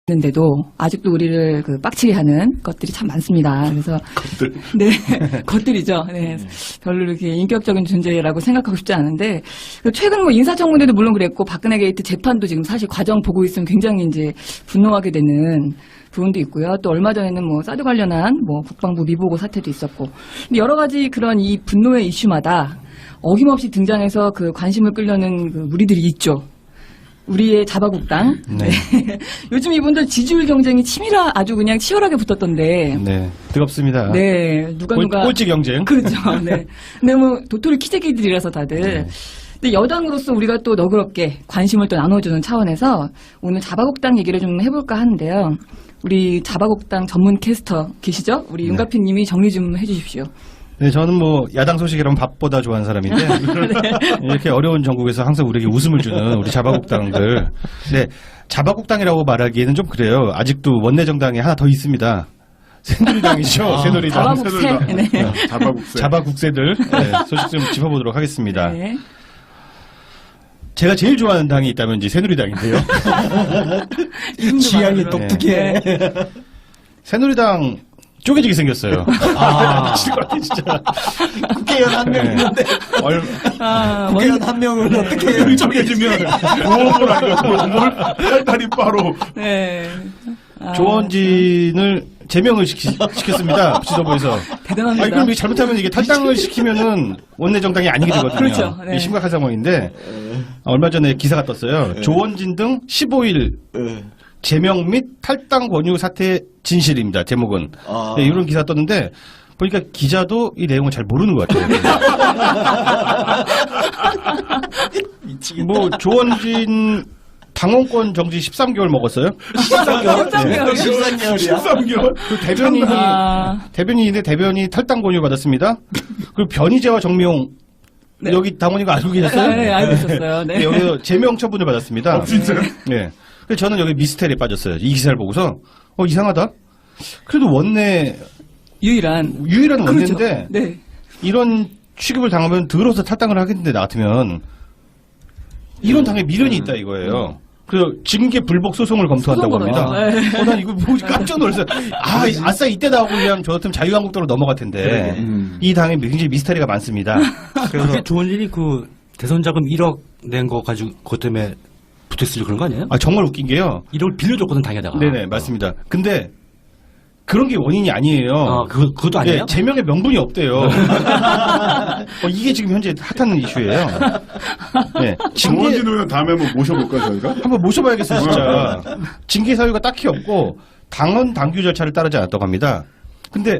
있는데도 아직도 우리를 빡치게 하는 것들이 참 많습니다. 그래서 것들. 네, 것들이죠. 네, 별로 이렇게 인격적인 존재라고 생각하고 싶지 않은데 최근 뭐 인사청문회도 물론 그랬고 박근혜 게이트 재판도 지금 사실 과정 보고 있으면 굉장히 이제 분노하게 되는 부분도 있고요. 또 얼마 전에는 뭐 사드 관련한 뭐 국방부 미보고 사태도 있었고 근데 여러 가지 그런 이 분노의 이슈마다 어김없이 등장해서 관심을 끌려는 무리들이 있죠. 우리의 자바국당. 네. 네. 요즘 이분들 지지율 경쟁이 아주 그냥 치열하게 붙었던데. 네. 뜨겁습니다. 네. 누가. 꼴찌 경쟁. 그렇죠. 네. 근데 뭐 도토리 키재기들이라서 다들. 네. 근데 여당으로서 우리가 또 너그럽게 관심을 또 나눠주는 차원에서 오늘 자바국당 얘기를 좀 해볼까 하는데요. 우리 자바국당 전문 캐스터 계시죠? 우리 네. 윤가피 님이 정리 좀 해주십시오. 네, 저는 뭐 야당 소식이라면 밥보다 좋아하는 사람인데 이렇게 어려운 전국에서 항상 우리에게 웃음을 주는 우리 자바국당들. 네, 자바국당이라고 말하기에는 좀 그래요. 아직도 원내 정당이 하나 더 있습니다. 새누리당이죠. 새누리당. 자바국세. 네. 자바국세. 자바국세들. 네, 소식 좀 짚어보도록 하겠습니다. 네. 제가 제일 좋아하는 당이 있다면 이제 새누리당인데요. 취향이 네. 독특해. 새누리당 쪼개지게 생겼어요. 미칠 것 같아, 진짜. 국회의원 한 명 네. 있는데 국회의원 한 명을 어떻게 을 쪼개지면 보험을 하려고 팔다리 바로. 네. 조원진을 제명을 시켰습니다. 지도부에서. 대단합니다. 아니, 그럼 잘못하면 이게 탈당을 시키면은 원내 정당이 아니게 되거든요. 그렇죠. 네. 이게 심각한 상황인데 얼마 전에 기사가 떴어요. 조원진 등 15일 제명 및 탈당 권유 사태 진실입니다. 제목은. 네, 이런 기사 떴는데 보니까 기자도 이 내용을 잘 모르는 것 같아요. 뭐 조원진 당원권 정지 13개월 먹었어요. 13개월? 네. 13개월이야? 13개월? 그 대변인인데 대변이 탈당 권유 받았습니다. 그리고 변희재와 정미용 네. 여기 당원이가 알고 계셨어요? 네, 알고 있었어요. 네. 네, 여기서 제명 처분을 받았습니다. 진짜요? 네. 그래서 저는 여기 미스테리에 빠졌어요. 이 기사를 보고서 이상하다. 그래도 원내 유일한 원내인데 그렇죠. 네. 이런 취급을 당하면 들어서 탈당을 하겠는데 나 같으면 이런 당에 미련이 있다 이거예요. 그래서 징계 불복 소송을 검토한다고 소송 합니다. 걸어요. 네. 난 이거 보고 깜짝 놀랐어요. 아싸 이때 나오고 그냥 저 같으면 자유한국당으로 넘어갈 텐데 이 당에 굉장히 미스터리가 많습니다. 그래서 그게 조원진이 대선 자금 1억 낸 거 가지고 그것 때문에 붙어있으려 그런 거 아니에요? 정말 웃긴 게요. 1억을 빌려줬거든 당에다가. 네네 맞습니다. 근데 그런 게 원인이 아니에요. 그것도 아니에요? 네, 제명의 명분이 없대요. 이게 지금 현재 핫한 이슈예요. 네, 조원진 의원 다음에 한번 모셔볼까요, 저희가? 한번 모셔봐야겠어요, 진짜. 징계 사유가 딱히 없고 당헌 당규 절차를 따르지 않았다고 합니다. 근데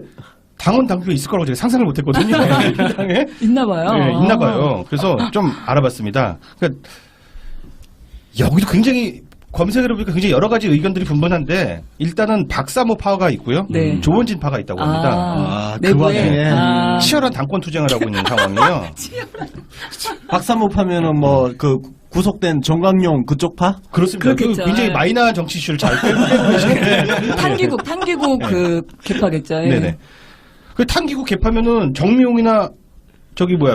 당헌 당규가 있을 거라고 제가 상상을 못했거든요. 이 당에. 있나 봐요. 네, 있나 봐요. 그래서 좀 알아봤습니다. 그러니까 여기도 굉장히 검색을 해보니까 굉장히 여러 가지 의견들이 분분한데 일단은 박사모 파가 있고요. 네. 조원진 파가 있다고 합니다. 그 와중에. 치열한 당권 투쟁을 하고 있는 상황이에요. 박사모 파면은 뭐 구속된 정강용 그쪽 파? 그렇습니다. 그렇겠죠. 굉장히 마이너한 정치 이슈를 잘 빼고 계시는데. 탄기국 개파겠죠. 예. 네네. 그 탄기국 개파면은 정미용이나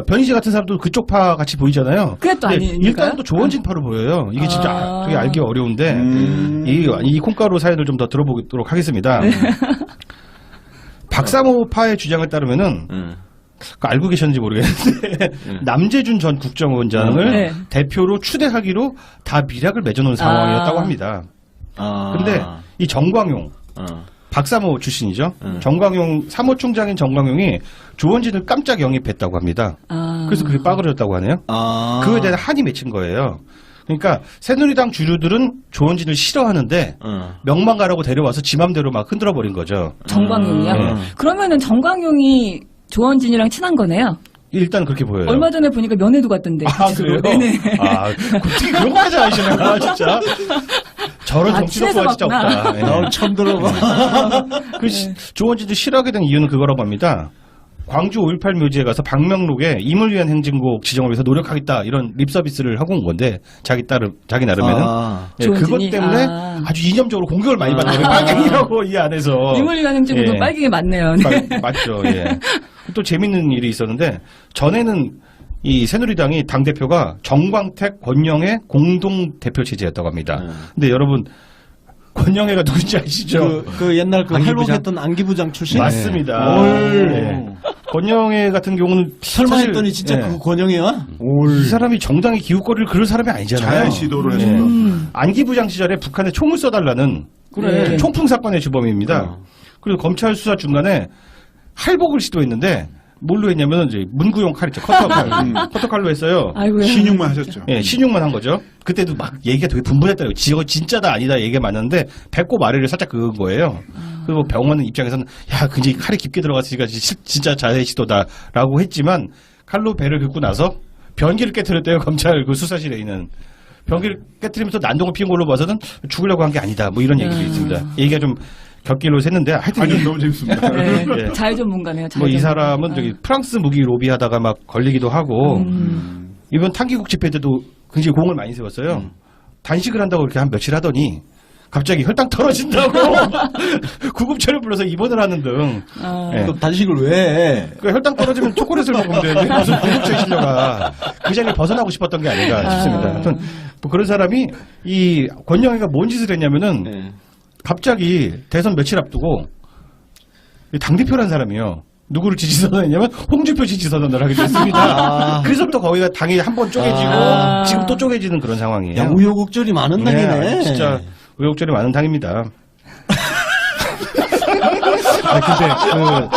변희재 같은 사람도 그쪽 파 같이 보이잖아요. 그게 또 근데 아니니까요? 일단은 또 조원진 파로 보여요. 이게 진짜 되게 알기 어려운데 이 콩가루 사연을 좀 더 들어보도록 하겠습니다. 네. 박사모 파의 주장을 따르면은 알고 계셨는지 모르겠는데 남재준 전 국정원장을 네. 대표로 추대하기로 다 미락을 맺어놓은 상황이었다고 합니다. 근데 이 정광용 박사모 출신이죠. 정광용 사모총장인 정광용이 조원진을 깜짝 영입했다고 합니다. 그래서 그게 빠그러졌다고 하네요. 그거에 대한 한이 맺힌 거예요. 그러니까 새누리당 주류들은 조원진을 싫어하는데 명망가라고 데려와서 지 맘대로 막 흔들어버린 거죠. 정광용이요? 그러면은 정광용이 조원진이랑 친한 거네요. 일단 그렇게 보여요. 얼마 전에 보니까 면회도 갔던데. 그래요? 네네. 어떻게 그런 거까지 아시나, 진짜. 저런 정치력과 진짜 없다. 네. 처음 들어봐. 조원진도 싫어하게 된 이유는 그거라고 합니다. 광주 5.18 묘지에 가서 방명록에 임을 위한 행진곡 지정을 위해서 노력하겠다 이런 립서비스를 하고 온 건데 자기 나름에는 네, 그것 때문에 아주 이념적으로 공격을 많이 받는 거예요. 빨갱이라고 이 안에서 임을 위한 행진곡도 빨갱이 맞네요. 네. 맞죠. 예. 또 재밌는 일이 있었는데 전에는 이 새누리당이 당대표가 정광택, 권영의 공동 대표 체제였다고 합니다. 근데 여러분 권영애가 누군지 아시죠? 그 옛날 그 안기부장? 할복했던 안기부장 출신? 맞습니다. 네. 권영애 같은 경우는 설마 사실, 했더니 진짜 네. 그 권영애야? 이 사람이 정당의 기웃거리를 그럴 사람이 아니잖아요. 자해 시도를 했습니다. 안기부장 시절에 북한에 총을 쏴달라는 그래. 총풍 사건의 주범입니다. 그리고 검찰 수사 중간에 할복을 시도했는데 뭘로 했냐면 이제 문구용 칼 있죠. 커터칼로 했어요. 아이고야. 신용만 하셨죠. 예, 신용만 한 거죠. 그때도 막 얘기가 되게 분분했다고. 지가 진짜다 아니다 얘기가 많았는데 배꼽 아래를 살짝 그은 거예요. 그리고 병원 입장에서는 야, 굉장히 칼이 깊게 들어갔으니까 진짜 자해 시도다라고 했지만 칼로 배를 긋고 나서 변기를 깨트렸대요. 검찰 그 수사실에 있는. 변기를 깨트리면서 난동을 피운 걸로 봐서는 죽으려고 한 게 아니다. 뭐 이런 얘기도 있습니다. 얘기가 좀 곁길로 샜는데 하여튼 아니, 너무 재밌습니다. 네. 예. 자해 전문가네요. 자해 뭐 이 전문가. 사람은 저기 프랑스 무기 로비하다가 막 걸리기도 하고 이번 탄기국 집회 때도 굉장히 공을 많이 세웠어요. 단식을 한다고 이렇게 한 며칠 하더니 갑자기 혈당 떨어진다고 구급차를 불러서 입원을 하는 등. 예. 그럼 단식을 왜 해? 그 혈당 떨어지면 초콜릿을 먹으면 되는데 무슨 구급차에 실려가 그 자리를 벗어나고 싶었던 게 아닌가 싶습니다. 하여튼 뭐 그런 사람이 이 권영애가 뭔 짓을 했냐면은 갑자기 대선 며칠 앞두고 당대표라는 사람이요. 누구를 지지선언했냐면 홍준표 지지선언을 하게 됐습니다. 그래서부터 거기가 당이 한 번 쪼개지고 지금 또 쪼개지는 그런 상황이에요. 야, 우여곡절이 많은 당이네. 진짜 우여곡절이 많은 당입니다. 근데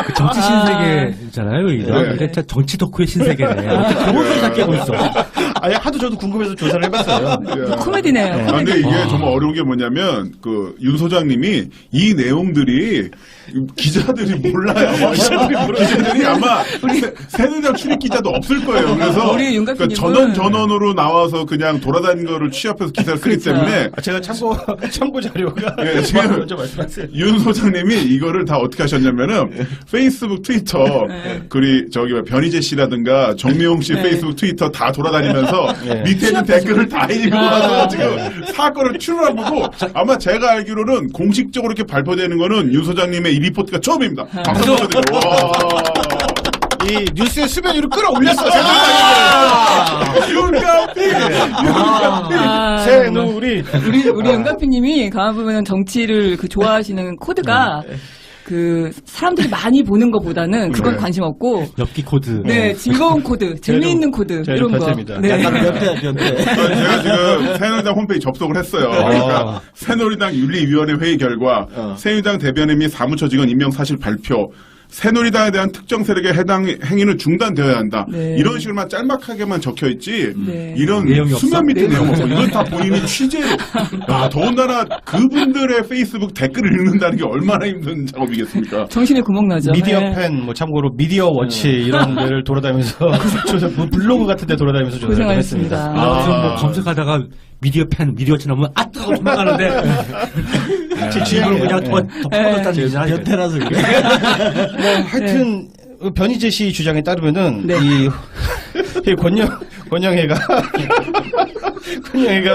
그 정치 신세계잖아요, 여기가. 네. 근데 진짜 정치 덕후의 신세계네. 어떻게 그런 걸 다 깨고 있어. 아니 하도 저도 궁금해서 조사를 해봤어요. 코미디네요. 아, 근데 이게 정말 어려운 게 뭐냐면 그 윤 소장님이 이 내용들이 기자들이 몰라요. 기자들이 아마 새누리당 출입 기자도 없을 거예요. 그래서 우리 윤 그러니까 대표님은 전원으로 나와서 그냥 돌아다니는 거를 취합해서 기사를 쓰기 그렇죠. 때문에 제가 참고 자료가 네, 지금 먼저 말씀하세요. 윤 소장님이 이거를 다 어떻게 하셨냐면은 페이스북, 트위터, 그리 저기 변희재 씨라든가 정미용 씨 페이스북, 트위터 다 돌아다니면서 밑에 있는 댓글을 다 읽어가지고 지금 사건을 추론하고 아마 제가 알기로는 공식적으로 이렇게 발표되는 거는 윤 소장님의 이 리포트가 처음입니다. 박수 한번 드리고. 이 뉴스의 수면 위로 끌어올렸어. 새누리. 우리 윤가피님이 가만 보면 정치를 그 좋아하시는 코드가 그 사람들이 많이 보는 것보다는 그건 관심 없고 엽기 코드. 네 즐거운 코드, 재미있는 코드 제가 이런 좀 거. 변태입니다. 네. 약간 변태. 제가 지금 새누리당 홈페이지 접속을 했어요. 그러니까 새누리당 윤리위원회 회의 결과 새누리당 대변인 및 사무처 직원 임명 사실 발표. 새누리당에 대한 특정 세력의 해당 행위는 중단되어야 한다. 네. 이런 식으로만 짤막하게만 적혀 있지. 네. 이런 내용이 없어? 수면 밑에 내용 없어. 이건 다 본인이 취재로. 더군다나 그분들의 페이스북 댓글을 읽는다는 게 얼마나 힘든 작업이겠습니까? 정신에 구멍 나죠. 미디어 네. 팬, 뭐 참고로 미디어 워치 이런 데를 돌아다니면서 조사, 뭐 블로그 같은 데 돌아다니면서 조사를 고생하셨습니다. 했습니다. 무슨 뭐 검색하다가 미디어 팬, 미디어치 나오면 뜨거 도망가는데. 제 이걸 취향이에요. 그냥 더 퍼졌다는 얘기잖아. 변태라서 그래. 뭐 하여튼 변희재 씨 주장에 따르면은 네. 이 권영애가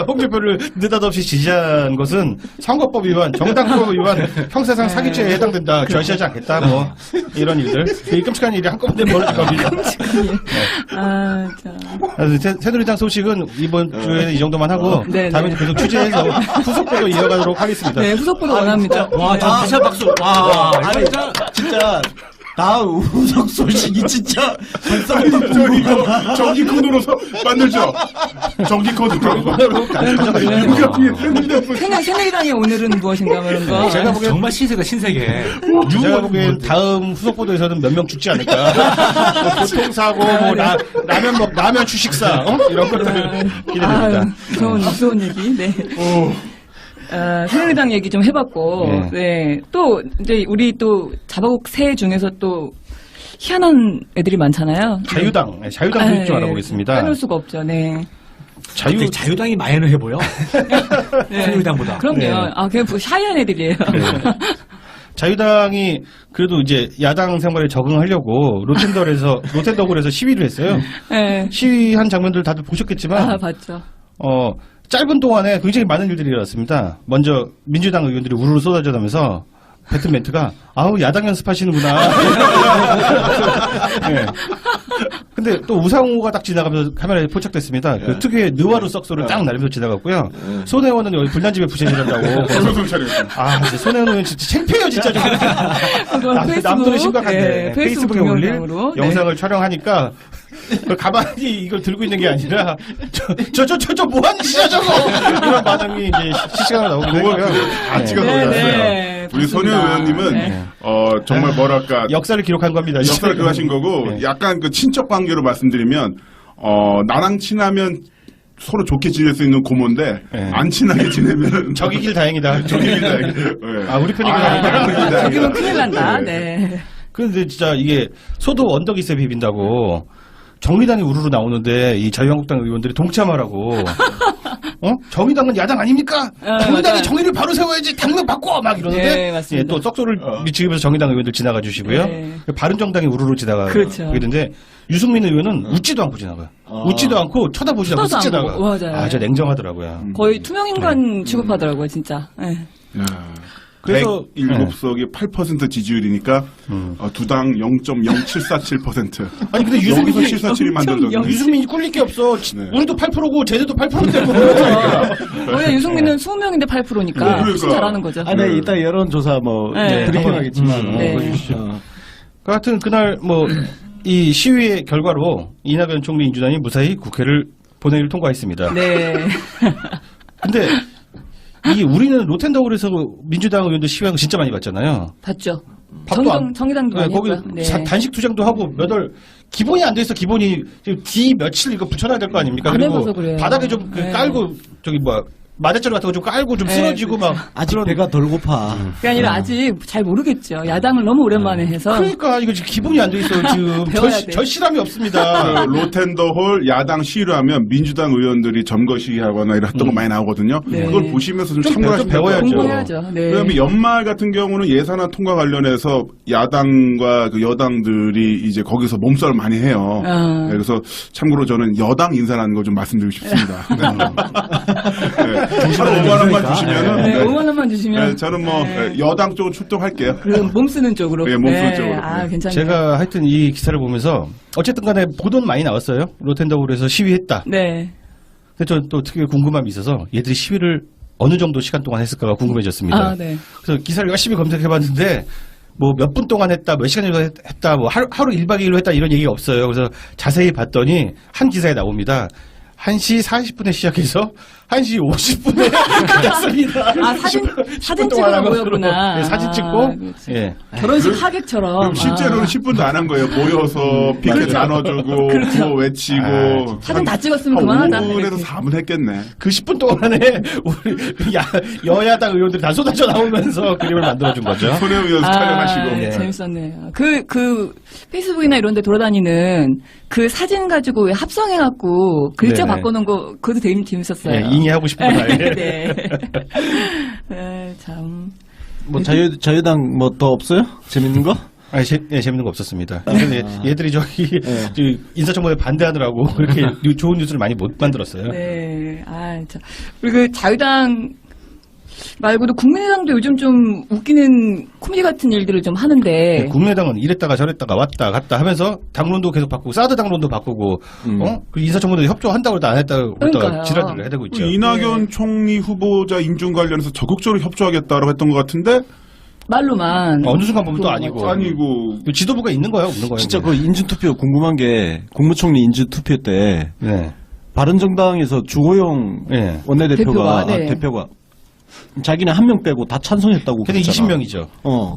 홍준표를 느닷없이 지지한 것은 선거법 위반, 정당법 위반, 형사상 사기죄에 해당된다. 절시하지 않겠다. 뭐 이런 일들, 이 끔찍한 일이 한꺼번에 벌어질 겁니다. 아, 자. 그래서 새누리당 소식은 이번 주에는 이 정도만 하고 네, 다음에 네. 계속 취재해서 후속보도 이어가도록 하겠습니다. 네, 후속보도 원합니다. 와, 저 다시 한 박수. 와, 아니, 진짜, 다 우석 소식이 진짜 저 이거 정기 코드로 만들죠. 정기 코드로. 새누리당의 오늘은 무엇인가 뭐 이런 거. 제가 보기엔 정말 신세가 신세계. 제가 보기엔 다음 후속보도에서는 몇 명 죽지 않을까. 뭐 교통사고, 뭐 라면 주식사, 이런 것들을 기대됩니다. 무서운 얘기. 네. 새누리당 얘기 좀 해봤고, 네. 또, 이제, 우리 또, 자바국 새 중에서 또, 희한한 애들이 많잖아요. 자유당 소식 좀 알아보겠습니다. 빼놓을 수가 없죠, 네. 자유당이 마이너해 보여. 네. 새누리당보다. 그럼요. 네. 그냥 샤이한 애들이에요. 자유당이 그래도 이제 야당 생활에 적응하려고 로텐더홀에서 시위를 했어요. 네. 시위한 장면들 다들 보셨겠지만, 봤죠. 짧은 동안에 굉장히 많은 일들이 일어났습니다. 먼저 민주당 의원들이 우르르 쏟아져나면서 뱉은 멘트가 아우 야당 연습하시는구나. 네. 근데 또 우상호가 딱 지나가면서 카메라에 포착됐습니다. 그 특유의 느와르 썩소를 딱 날리면서 지나갔고요. 손혜원은 여기 불난집에 부채질한다고. 방송 촬영. 진짜 손혜원 의원 진짜 창피해요, 진짜. 좀. 그건 페이스북, 남들은 심각한데 예, 페이스북에 올릴 동영상으로. 영상을 촬영하니까 가만히 이걸 들고 있는 게 아니라 저 뭐하는 짓이야 저거 이런 반응이 이제 실시간으로 나오기도 그걸 했고요. 다 찍어서 네, 올렸어요. 네, 우리 손혜원 의원님은 네. 정말 뭐랄까 역사를 기록한 겁니다. 역사를 기록하신 거고 네. 약간 그 친척 관계로 말씀드리면 나랑 친하면 서로 좋게 지낼 수 있는 고모인데 네. 안 친하게 지내면 적이길 다행이다. 적이길 다행이다. 우리 편이구나. 여기면 큰일 난다. 네. 그런데 진짜 이게 소도 언덕 있에 비빈다고 정의당이 우르르 나오는데 이 자유한국당 의원들이 동참하라고. 정의당은 야당 아닙니까? 정의당이 맞아요. 정의를 바로 세워야지 당면 바꿔 막 이러는데 네, 맞습니다. 또 썩소를 미치면서 정의당 의원들 지나가 주시고요. 네. 바른정당이 우르르 지나가고 그렇죠. 그러는데 유승민 의원은 웃지도 않고 지나가요. 웃지도 않고 쳐다보지도 않고 쳐다도 쓱 안 지나가. 보고, 맞아요. 진짜 냉정하더라고요. 거의 투명인간 취급하더라고요, 진짜. 네. 그래서 107석이 8% 지지율이니까 두 당 0.0747%. 아니 근데 여기서 유승민이 747이 만들어졌는데 유승민이 꿀릴 게 없어. 네. 우리도 8%고 쟤네도 8%인데 원래 유승민은 20명인데 8%니까 그러니까. 훨씬 잘하는 거죠. 아, 네, 이따 여론조사 네. 브리핑하겠지만. 네. 그 하여튼 그날 이 시위의 결과로 이낙연 총리 인준안이 무사히 국회를 본회의를 통과했습니다. 네. 근데 우리는 로텐더홀에서 민주당 의원들 시위한 거 진짜 많이 봤잖아요. 봤죠. 밥도 정의당도 많이 거기 했고요. 네. 단식 투쟁도 하고 기본이 안 돼 있어. 기본이 지금 D 며칠 이거 붙여놔야 될 거 아닙니까? 안 그리고 해봐서 그래요. 바닥에 좀 네. 깔고 마대자루 같은 거 좀 깔고 좀 네, 쓰러지고 막 아직 배가 덜 고파. 그게 아니라 아직 잘 모르겠죠. 야당을 너무 오랜만에 해서. 그러니까 이거 지금 기본이 안 돼 있어요. 지금 배워야 돼. 절실함이 없습니다. 그 로텐더홀 야당 시위를 하면 민주당 의원들이 점거 시위하거나 이랬던 거 많이 나오거든요. 네. 그걸 보시면서 좀 좀 참고하시면 배워야죠. 공부해야죠. 네. 그다음에 연말 같은 경우는 예산안 통과 관련해서 야당과 그 여당들이 이제 거기서 몸싸움을 많이 해요. 네, 그래서 참고로 저는 여당 인사라는 걸 좀 말씀드리고 싶습니다. 네. 하루 5만 원만 주시면은 네, 5만 원만 주시면. 네, 저는 네. 여당 쪽으로 출동할게요. 그럼 몸 쓰는 쪽으로. 네, 몸 쓰는 쪽으로. 아, 네. 괜찮네요. 제가 하여튼 이 기사를 보면서 어쨌든 간에 보도는 많이 나왔어요. 로텐더홀에서 시위했다. 네. 근데 저는 또 특히 궁금함이 있어서 얘들이 시위를 어느 정도 시간 동안 했을까가 궁금해졌습니다. 아, 네. 그래서 기사를 열심히 검색해봤는데 몇 분 동안 했다, 몇 시간 정도 했다, 하루 1박 2일로 했다 이런 얘기가 없어요. 그래서 자세히 봤더니 한 기사에 나옵니다. 1시 40분에 시작해서 1시 50분에 끝났습니다. 아, 사진 찍으러 모였구나. 네, 사진 찍고, 아, 그렇지. 예. 결혼식 그럼 하객처럼. 실제로는 10분도 안 한 거예요. 모여서 피켓 그렇죠. 나눠주고 구호 외치고 사진 다 찍었으면 한 그만하자. 5분에서 이렇게. 4분 했겠네. 그 10분 동안에 우리 여야당 의원들이 다 쏟아져 나오면서 그림을 만들어준 거죠. 손혜원 의원 촬영하시고. 네, 재밌었네요. 그 페이스북이나 이런 데 돌아다니는 그 사진 가지고 왜 합성해갖고 글자 네네. 바꿔놓은 거, 그것도 되게 재밌었어요. 네, 인이하고 싶은 말. 네. 네, 참. 자유당 더 없어요? 재밌는 거? 아니, 재밌는 거 없었습니다. 근데 얘들이 인사청문회 반대하느라고 그렇게 좋은 뉴스를 많이 못 만들었어요. 네. 참. 그리고 그 자유당 말고도 국민의당도 요즘 좀 웃기는 코미디 같은 일들을 좀 하는데. 네, 국민의당은 이랬다가 저랬다가 왔다 갔다 하면서 당론도 계속 바꾸고 사드 당론도 바꾸고 그 인사청문회 협조한다고 해도 안 했다고 그러니까요. 지랄들을 해대고 있죠. 이낙연 총리 후보자 인준 관련해서 적극적으로 협조하겠다라고 했던 것 같은데 말로만. 어느 순간 보면 또 아니고. 아니고 지도부가 있는 거예요, 없는 거예요? 진짜 그 인준투표 궁금한 게 국무총리 인준투표 때 네. 바른정당에서 주호영 네. 원내대표가 대표가, 네. 대표가 자기는 한 명 빼고 다 찬성했다고 근데 그랬잖아. 20명이죠.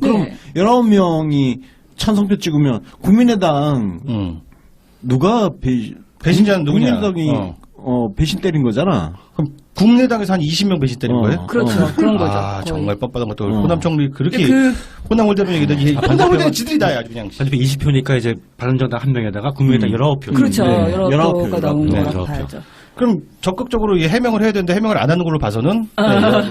그럼 네. 19명이 찬성표 찍으면 국민의당 누가 배신자는 누구냐? 국민의당이 배신 때린 거잖아. 그럼 국민의당에서 한 20명 배신 때린 거예요? 그렇죠. 그런 거죠. 아, 거의. 정말 뻔뻔한 것도. 호남 총리 그렇게 근데 호남 올대면 얘기더니 호남 올대는 지들이 다야, 아주 그냥. 반대표 20표니까 이제 바른정당 1명에다가 국민의당 19표. 그렇죠. 네. 여러 19표, 표가 나오는 네, 거라고 19표. 봐야죠. 그럼 적극적으로 해명을 해야 되는데 해명을 안 하는 걸로 봐서는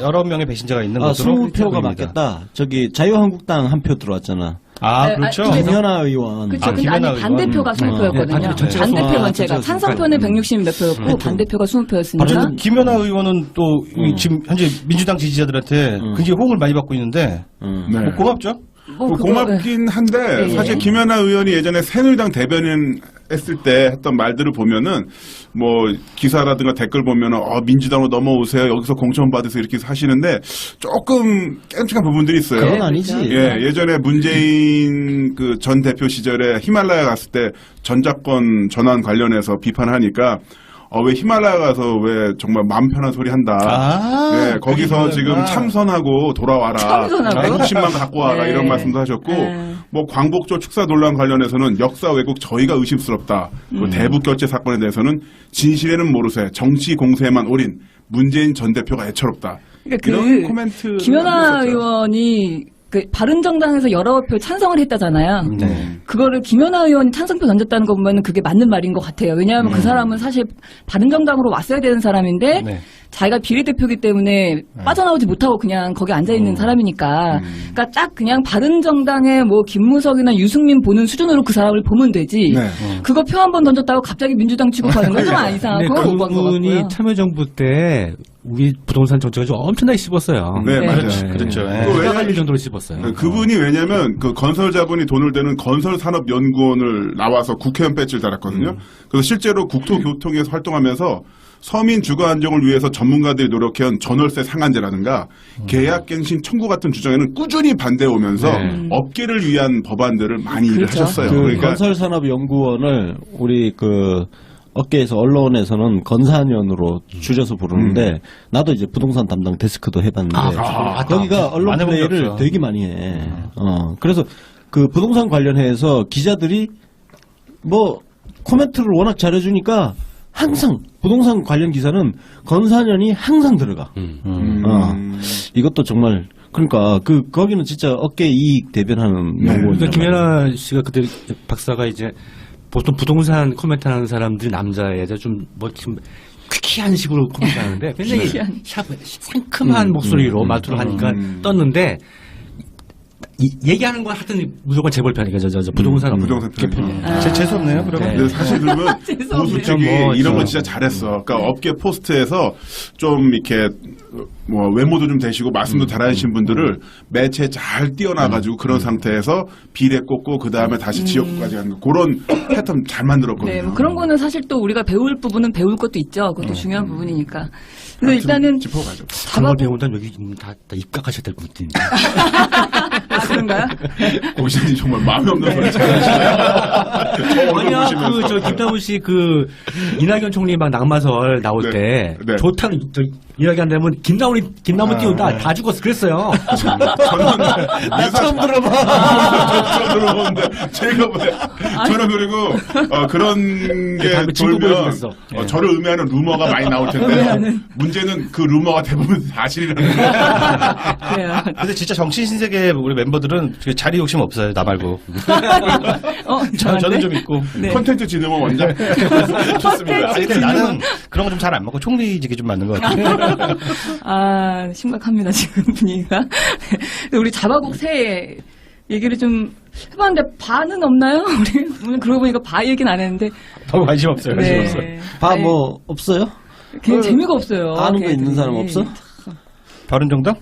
여러 명의 배신자가 있는 것으로 20표가 보입니다. 맞겠다. 저기 자유한국당 한 표 들어왔잖아. 아, 네, 그렇죠. 아, 김연아 의원. 그렇죠. 아, 근데 김연아 아니 반대표가 의원. 20표였거든요. 반대표 전체가 반대표 20표. 전체가 찬성표는 160 몇 표였고 반대표가 20표였으니까. 어쨌든 김연아 의원은 또 지금 현재 민주당 지지자들한테 굉장히 호응을 많이 받고 있는데 네. 고맙죠? 뭐 그거, 고맙긴 한데 네. 사실 김연아 의원이 예전에 새누리당 대변인에 했을 때 했던 말들을 보면은 뭐 기사라든가 댓글 보면은 민주당으로 넘어오세요. 여기서 공천 받으세요. 이렇게 하시는데 조금 깨름직한 부분들이 있어요. 그건 아니지. 예, 예전에 문재인 그 전 대표 시절에 히말라야 갔을 때 전작권 전환 관련해서 비판하니까 왜 히말라야 가서 왜 정말 마음 편한 소리 한다. 예, 거기서 지금 참선하고 돌아와라. 참선하고? 60만 갖고 와라. 네. 이런 말씀도 하셨고 네. 뭐 광복절 축사 논란 관련해서는 역사 왜곡 저희가 의심스럽다. 그 대북 결제 사건에 대해서는 진실에는 모르세. 정치 공세에만 올인 문재인 전 대표가 애처롭다. 그러니까 이런 코멘트 김연아 의원이 그 바른정당에서 여러 표 찬성을 했다잖아요. 네. 그거를 김연아 의원이 찬성표 던졌다는 거 보면 그게 맞는 말인 것 같아요. 왜냐하면 그 사람은 사실 바른정당으로 왔어야 되는 사람인데 네. 자기가 비례대표기 때문에 빠져나오지 못하고 그냥 거기 앉아있는 사람이니까 그러니까 딱 그냥 바른정당의 뭐 김무석이나 유승민 보는 수준으로 그 사람을 보면 되지 네. 그거 표 한 번 던졌다고 갑자기 민주당 취급하는 건 좀 이상하고 오버한 것 그분이 같고요. 참여정부 때 우리 부동산 정책을 좀 엄청나게 씹었어요. 네, 네. 맞아요. 그렇죠. 예. 그 가 갈릴 정도로 씹었어요. 그분이 왜냐면 그 건설자분이 돈을 대는 건설산업연구원을 나와서 국회의원 배지를 달았거든요. 그래서 실제로 국토교통에서 활동하면서 서민 주거 안정을 위해서 전문가들이 노력해온 전월세 상한제라든가 계약갱신 청구 같은 주장에는 꾸준히 반대해 오면서 업계를 위한 법안들을 많이 일을 그렇죠. 하셨어요. 그 그러니까 건설산업연구원을 우리 그 업계에서 언론에서는 건산연으로 줄여서 부르는데 나도 이제 부동산 담당 데스크도 해봤는데 거기가 언론 안 해본 게 플레이를 없어. 되게 많이 해. 그래서 그 부동산 관련해서 기자들이 뭐 코멘트를 워낙 잘해주니까 항상 부동산 관련 기사는 건산연이 항상 들어가. 이것도 정말 그러니까 거기는 진짜 업계 이익 대변하는 연구원. 그러니까 김연아 씨가 그때 박사가 이제 보통 부동산 코멘트하는 사람들이 남자애자 좀뭐 퀴퀴한 식으로 코멘트하는데 굉장히 상큼한 목소리로 말투를 하니까 떴는데 얘기하는 건 하여튼 무조건 재벌 편이니까 저 부동산 부동산 편. 재수없네요. 그러면. 네. 근데 사실 그러면 보수 측이 뭐, 이런 거 진짜 잘했어. 그러니까 업계 포스트에서 좀 이렇게 뭐 외모도 좀 되시고 말씀도 잘하시는 분들을 매체에 잘 띄워놔가지고 그런 상태에서 비례 꽂고 그 다음에 다시 지역구까지 가는 거 그런 패턴 잘 만들었거든요. 네, 뭐 그런 거는 사실 또 우리가 배울 부분은 배울 것도 있죠. 그것도 중요한 부분이니까. 그래서 일단은 짚어가죠. 그런 걸 배운다면 여기 다 입각하셔야 될 분들인데. 아, 그런가요? 고 기자님 정말 마음이 없는 소리 잘하시네요. 아니야, 저 김남훈 씨 이낙연 총리 막 낙마설 나올 네, 때 네. 좋다는 이야기 안 되면 김남훈 띄운다 다 죽었어 그랬어요. 나 처음 들어봐. 처음 들어보는데 제가 저는 그리고 그런 게 다음에 친구 돌면 보여주겠어. 저를 의미하는 루머가 많이 나올 텐데 문제는 그 루머가 대부분 사실이라는 거예요. 그래요. 근데 진짜 정치 신세계 우리 멤버들은 자리 욕심 없어요. 나 말고. 저는 좀 있고. 네. 컨텐츠 진흥은 완전 좋습니다. 아니, 근데 나는 그런 거 좀 잘 안 먹고 총리직이 좀 맞는 것 같아요. 아, 심각합니다, 지금 분위기가. 우리 자바국 새 얘기를 좀 해봤는데, 바는 없나요? 우리 오늘 그러고 보니까 바 얘기는 안 했는데. 너무 관심 없어요. 관심 없어요. 봐 뭐 없어요? 그냥 재미가 없어요. 아는 거 걔들이. 있는 사람 없어? 바른정당?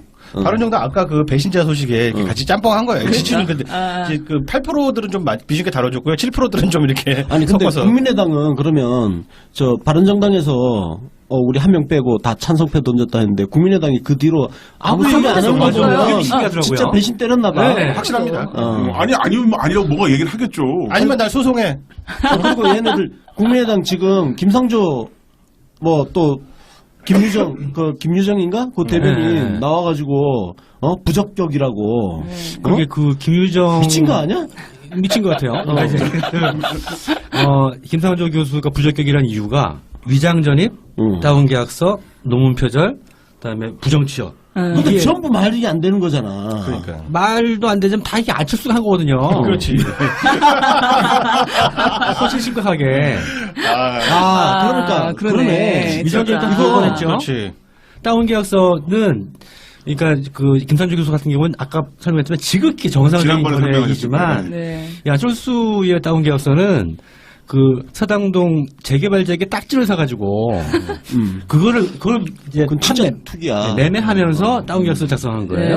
바른정당 아까 그 배신자 소식에 이렇게 같이 짬뽕한 거예요. 지지는 근데 이제 그 8%들은 좀 비중있게 다뤄줬고요. 7%들은 좀 이렇게 아니 근데 섞어서. 국민의당은 그러면 저 바른정당에서 우리 한 명 빼고 다 찬성표 던졌다 했는데 국민의당이 그 뒤로 아무 얘기 안 하는 거 맞아요. 보면 그게 신기하더라고요. 진짜 배신 때렸나 봐. 네. 확실합니다. 아니라고 뭐가 얘기를 하겠죠. 아니면 날 소송해. 그리고 얘네들 국민의당 지금 김상조 뭐 또 김유정인가? 그 대변인 나와가지고 부적격이라고. 그게 그 김유정 미친 거 아니야? 미친 것 같아요. 그러니까 이제 김상조 교수가 부적격이라는 이유가 위장 전입, 다운 계약서, 논문 표절, 그다음에 부정 취업. 이게 전부 말이 안 되는 거잖아. 그러니까. 말도 안 되지만 다 이게 안철수가 한 거거든요. 그렇지. 훨씬 심각하게. 그러니까 그러네. 위장 전입 진짜. 두번 했죠. 그렇지. 다운 계약서는 그러니까 그 김상조 교수 같은 경우는 아까 설명했지만 지극히 정상적인 지난번에 거래이지만 네. 안철수의 다운 계약서는 그 서당동 재개발지역에 딱지를 사가지고 그걸 이제 그건 진짜 투기야. 매매하면서 다운 계약서를 작성한 거예요.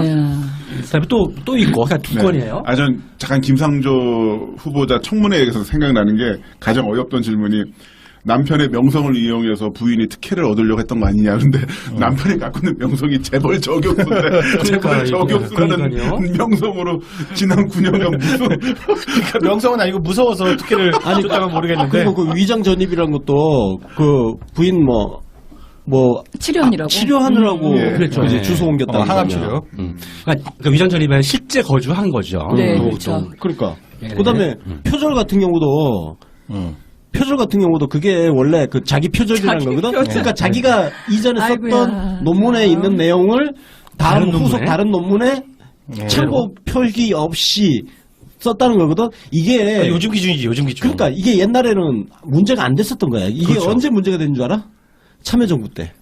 그다음에 또 있고 그러니까 두 건이에요. 전 잠깐 김상조 후보자 청문회에서 생각나는 게 가장 어이없던 질문이 남편의 명성을 이용해서 부인이 특혜를 얻으려고 했던 거 아니냐. 근데 남편이 갖고 있는 명성이 재벌 저격수인데 재벌 저격수라는 그러니까요. 명성으로 지난 9년간 무슨 그러니까 명성은 아니고 무서워서 특혜를 줬다가 모르겠는데. 그리고 그 위장 전입이란 것도 그 부인 치료하느라고. 치료하느라고 그랬죠. 이제 네. 주소 옮겼다. 항암 치료. 그러니까 위장 전입은 실제 거주한 거죠. 네, 또 그렇죠. 그러니까. 예. 그다음에 표절 같은 경우도 그게 원래 그 자기 표절이라는 자기 거거든. 표절. 그러니까 자기가 이전에 아이고야. 썼던 논문에 있는 내용을 다른 후속 논문에? 다른 논문에 참고 표기 없이 썼다는 거거든. 이게 요즘 기준이지, 요즘 기준. 그러니까 이게 옛날에는 문제가 안 됐었던 거야. 이게 그렇죠. 언제 문제가 된 줄 알아? 참여정부 때.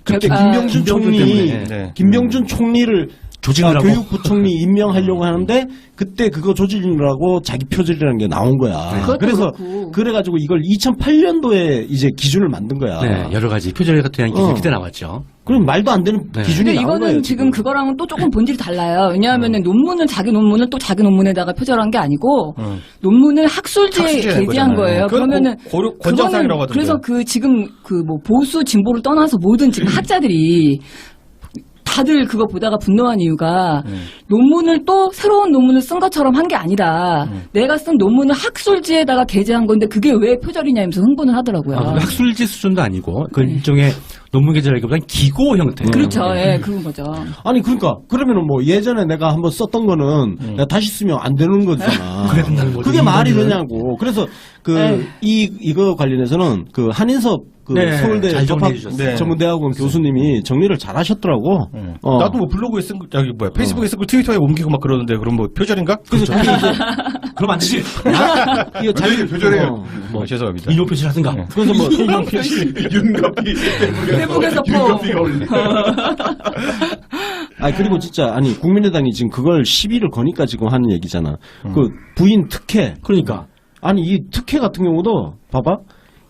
그때 아, 김병준 총리, 때문에. 네. 김병준 총리를 조직을 하고. 교육부총리 임명하려고 하는데 그때 그거 조직이라고 자기 표절이라는 게 나온 거야. 그것도 그래서 그렇고. 그래가지고 이걸 2008년도에 이제 기준을 만든 거야. 네, 여러 가지 표절 같은 기준이 그때 나왔죠. 그럼 말도 안 되는 네. 기준이 근데 나온 이거는 거예요. 지금 그거랑은 또 조금 본질이 달라요. 왜냐하면은 논문은 자기 논문을 또 자기 논문에다가 표절한 게 아니고 논문을 학술지에 학술지에 낸 게재한 거잖아요. 거예요. 그건 그러면은 권장사항이라고 하던데. 그래서 그 지금 그 뭐 보수 진보를 떠나서 모든 지금 학자들이 다들 그거 보다가 분노한 이유가 논문을 또 새로운 논문을 쓴 것처럼 한 게 아니라 내가 쓴 논문을 학술지에다가 게재한 건데 그게 왜 표절이냐면서 흥분을 하더라고요. 학술지 수준도 아니고 그 일종의 논문 게재라기보다는 기고 형태. 그렇죠. 예, 그건 거죠. 아니 그러니까 그러면은 뭐 예전에 내가 한번 썼던 거는 내가 다시 쓰면 안 되는 거잖아. 그래야 된다는 거죠. 그게 말이 이거는. 되냐고. 그래서 그 에이. 이거 관련해서는 그 한인섭 그 네, 서울대 잘 법학 정리해 주셨어요. 전문대학원 교수님이 정리를 잘 하셨더라고. 나도 뭐 블로그에 쓴 거, 페이스북에 쓴 거 트위터에 옮기고 막 그러는데, 그럼 뭐 표절인가? 그래서 그게 이제 그럼 안 되지. 이거 완전히 표절이에요. 죄송합니다. 인용 표시를 하든가. 그래서 뭐 윤가피 대북에서 윤가피가 올린. 그리고 진짜 아니 국민의당이 지금 그걸 시비를 거니까 지금 하는 얘기잖아. 그 부인 특혜. 그러니까. 아니 이 특혜 같은 경우도 봐봐.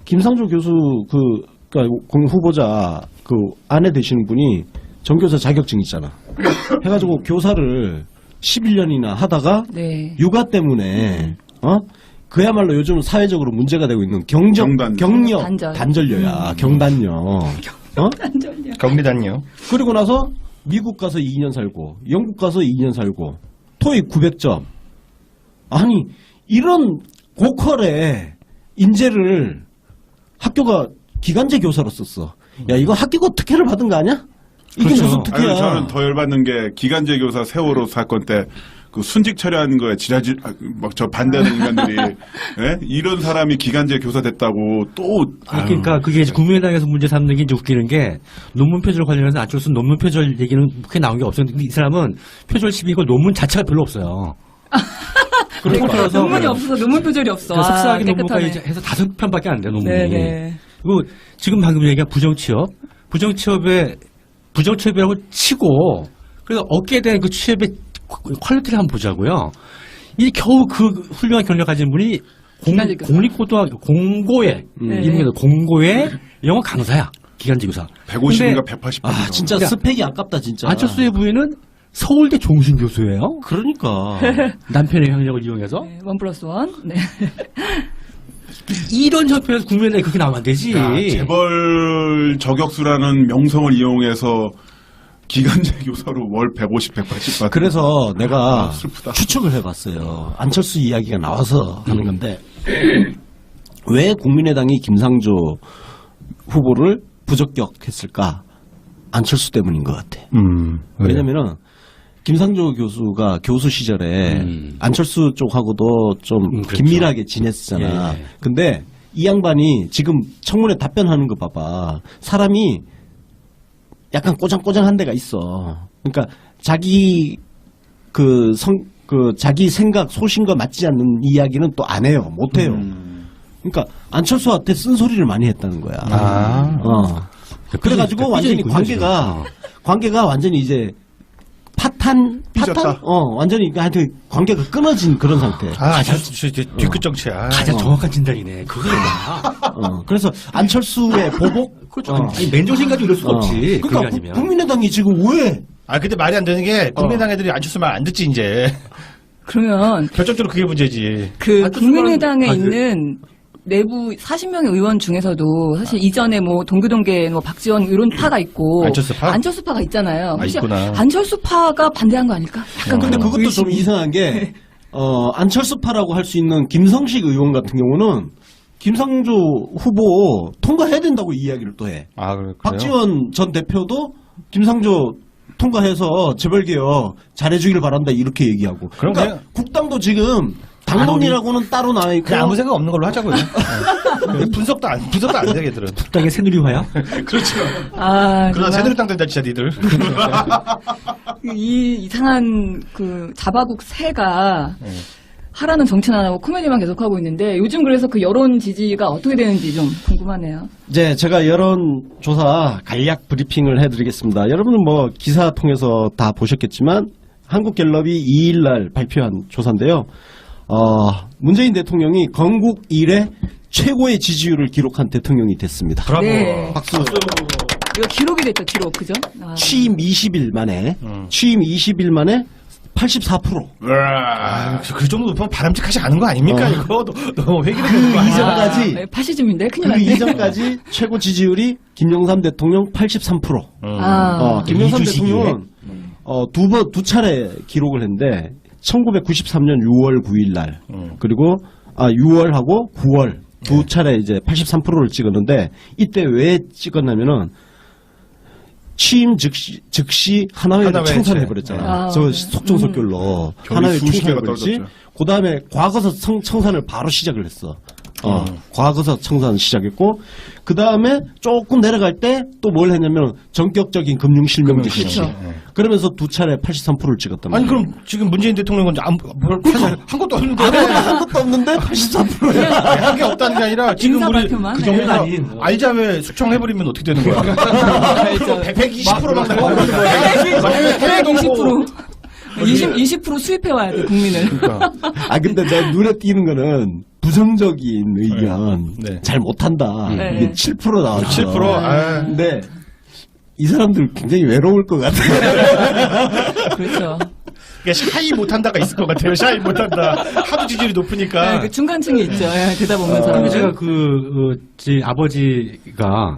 김상조 교수 그러니까 후보자 그 아내 되시는 분이 전교사 자격증 있잖아. 해가지고 교사를 11년이나 하다가 네. 육아 때문에 그야말로 요즘 사회적으로 문제가 되고 있는 경단. 경력 단절. 단절녀야. 경단녀. 경리단요. 그리고 나서 미국 가서 2년 살고 영국 가서 2년 살고 토익 900점. 아니 이런 고퀄의 인재를 학교가 기간제 교사로 썼어. 야 이거 학교가 특혜를 받은 거 아니야? 이게 그렇죠. 무슨 특혜야? 아니, 저는 더 열받는 게 기간제 교사 세월호 사건 때 그 순직 처리하는 거에 지라지 막 저 반대하는 인간들이 예? 이런 사람이 기간제 교사 됐다고 또 그러니까 그게 이제 국민의당에서 문제 삼는 게 이제 웃기는 게 논문 표절 관련해서 안철수 논문 표절 얘기는 크게 나온 게 없었는데 이 사람은 표절 시비고 논문 자체가 별로 없어요. 그러니까 논문이 없어서 논문 표절이 없어. 석사학위 깨끗하네. 논문까지 해서 5편밖에 안 돼 논문이. 네네. 그리고 지금 방금 얘기한 부정취업이라고 치고 그래서 얻게 된 그 취업의 퀄리티를 한번 보자고요. 이 겨우 그 훌륭한 경력 가진 분이 기간제 교사. 공립고등학교 공고에 이름이 공고에 영어 강사야. 기간제 교사. 150인가 180분. 진짜 그러니까 스펙이 아깝다 진짜. 안철수의 부인은 서울대 종신 교수예요. 그러니까. 남편의 경력을 이용해서 네, 1+1. 네. 이런 협회에서 국민의당이 그렇게 나오면 안 되지. 재벌 저격수라는 명성을 이용해서 기간제 교사로 월 150, 180 받는. 그래서 내가 슬프다. 추측을 해봤어요. 안철수 이야기가 나와서 하는 건데 왜 국민의당이 김상조 후보를 부적격했을까? 안철수 때문인 것 같아. 왜냐면은 김상조 교수가 교수 시절에 안철수 쪽하고도 좀 그렇죠. 긴밀하게 지냈었잖아. 예. 근데 이 양반이 지금 청문회 답변하는 거 봐봐. 사람이 약간 꼬장꼬장한 데가 있어. 그러니까 자기 자기 생각 소신과 맞지 않는 이야기는 또 안 해요. 못 해요. 그러니까 안철수한테 쓴소리를 많이 했다는 거야. 그래가지고 삐져 완전히 있군요, 관계가 완전히 이제 삐졌다. 완전히 하여튼 관계가 끊어진 그런 상태. 뒤끝 정치야. 가장 정확한 진단이네. 그거야. 그래서 안철수의 보복? 그렇죠. 아니, 맨정신 가지고 이럴 수가 없지. 그게 그러니까 아니면. 국민의당이 지금 왜? 근데 말이 안 되는 게 국민의당 애들이 안철수 말 안 듣지 이제. 그러면 결정적으로 그게 문제지. 그 국민의당에 아, 있는 내부 40명의 의원 중에서도 사실 이전에 뭐 동교동계 뭐 박지원 이런 파가 있고 안철수파? 가 있잖아요. 혹시 있구나. 안철수파가 반대한 거 아닐까? 약간 근데 그런 그것도 좀 이상한 게 안철수파라고 할 수 있는 김성식 의원 같은 경우는 김상조 후보 통과해야 된다고 이야기를 또 해. 그래요? 박지원 전 대표도 김상조 통과해서 재벌개혁 잘해주길 바란다 이렇게 얘기하고. 그러니까 그냥 국당도 지금 당론이라고는 따로 나와 있고. 그냥 아무 생각 없는 걸로 하자고요. 분석도 안 돼, 걔들은. 국당의 새누리화야? 그렇죠. 아, 그러나 새누리당 된다, 진짜 니들. 이 이상한 그 자바국 새가 하라는 정치는 안 하고 코미디만 계속하고 있는데 요즘 그래서 그 여론 지지가 어떻게 되는지 좀 궁금하네요. 이제 제가 여론조사 간략 브리핑을 해드리겠습니다. 여러분은 뭐 기사 통해서 다 보셨겠지만 한국갤럽이 2일날 발표한 조사인데요. 문재인 대통령이 건국 이래 최고의 지지율을 기록한 대통령이 됐습니다. 브라보. 네. 박수. 이거 기록이 됐죠, 기록. 그죠? 취임 20일 만에 84%. 그 정도 높으면 바람직하지 않은 거 아닙니까? 이거 너무 회기를 되는 거 아니야? 이전까지 네, 파시즘인데 큰일 그 났네. 이전까지 최고 지지율이 김영삼 대통령 83%. 김영삼 대통령은 두 차례 기록을 했는데 1993년 6월 9일 날 그리고 6월하고 9월 두 차례 이제 83%를 찍었는데 이때 왜 찍었냐면은 취임 즉시 하나회를 청산해 버렸잖아. 저 속전속결로 하나회 청산해 버렸지. 그 다음에 과거사 청산을 바로 시작을 했어. 과거사 청산 시작했고 그 다음에 조금 내려갈 때 또 뭘 했냐면 전격적인 금융 실명제 실시. 그러면서 두 차례 83%를 찍었단 말이야. 아니 그럼 지금 문재인 대통령은 사실 한 것도 없는데 한 것도 없는데 83%야. 한 게 없다는 게 아니라 지금 인사 우리 발표만? 그 정도가 네. 아닌 알자회 수청해버리면 어떻게 되는 거야? 120%만 나오는 거야. 120%. 20% 수입해 와야 돼, 국민을. 근데 내 눈에 띄는 거는 부정적인 의견 네. 잘 못한다. 네. 이게 7% 나왔어. 7%. 근데 이 사람들 굉장히 외로울 것 같아요. 그렇죠. 샤이 못한다가 있을 것 같아요. 샤이 못한다. 하도 지지율이 높으니까. 네, 그 중간층이 있죠. 되다 보면 근데 사람들. 제가 제 아버지가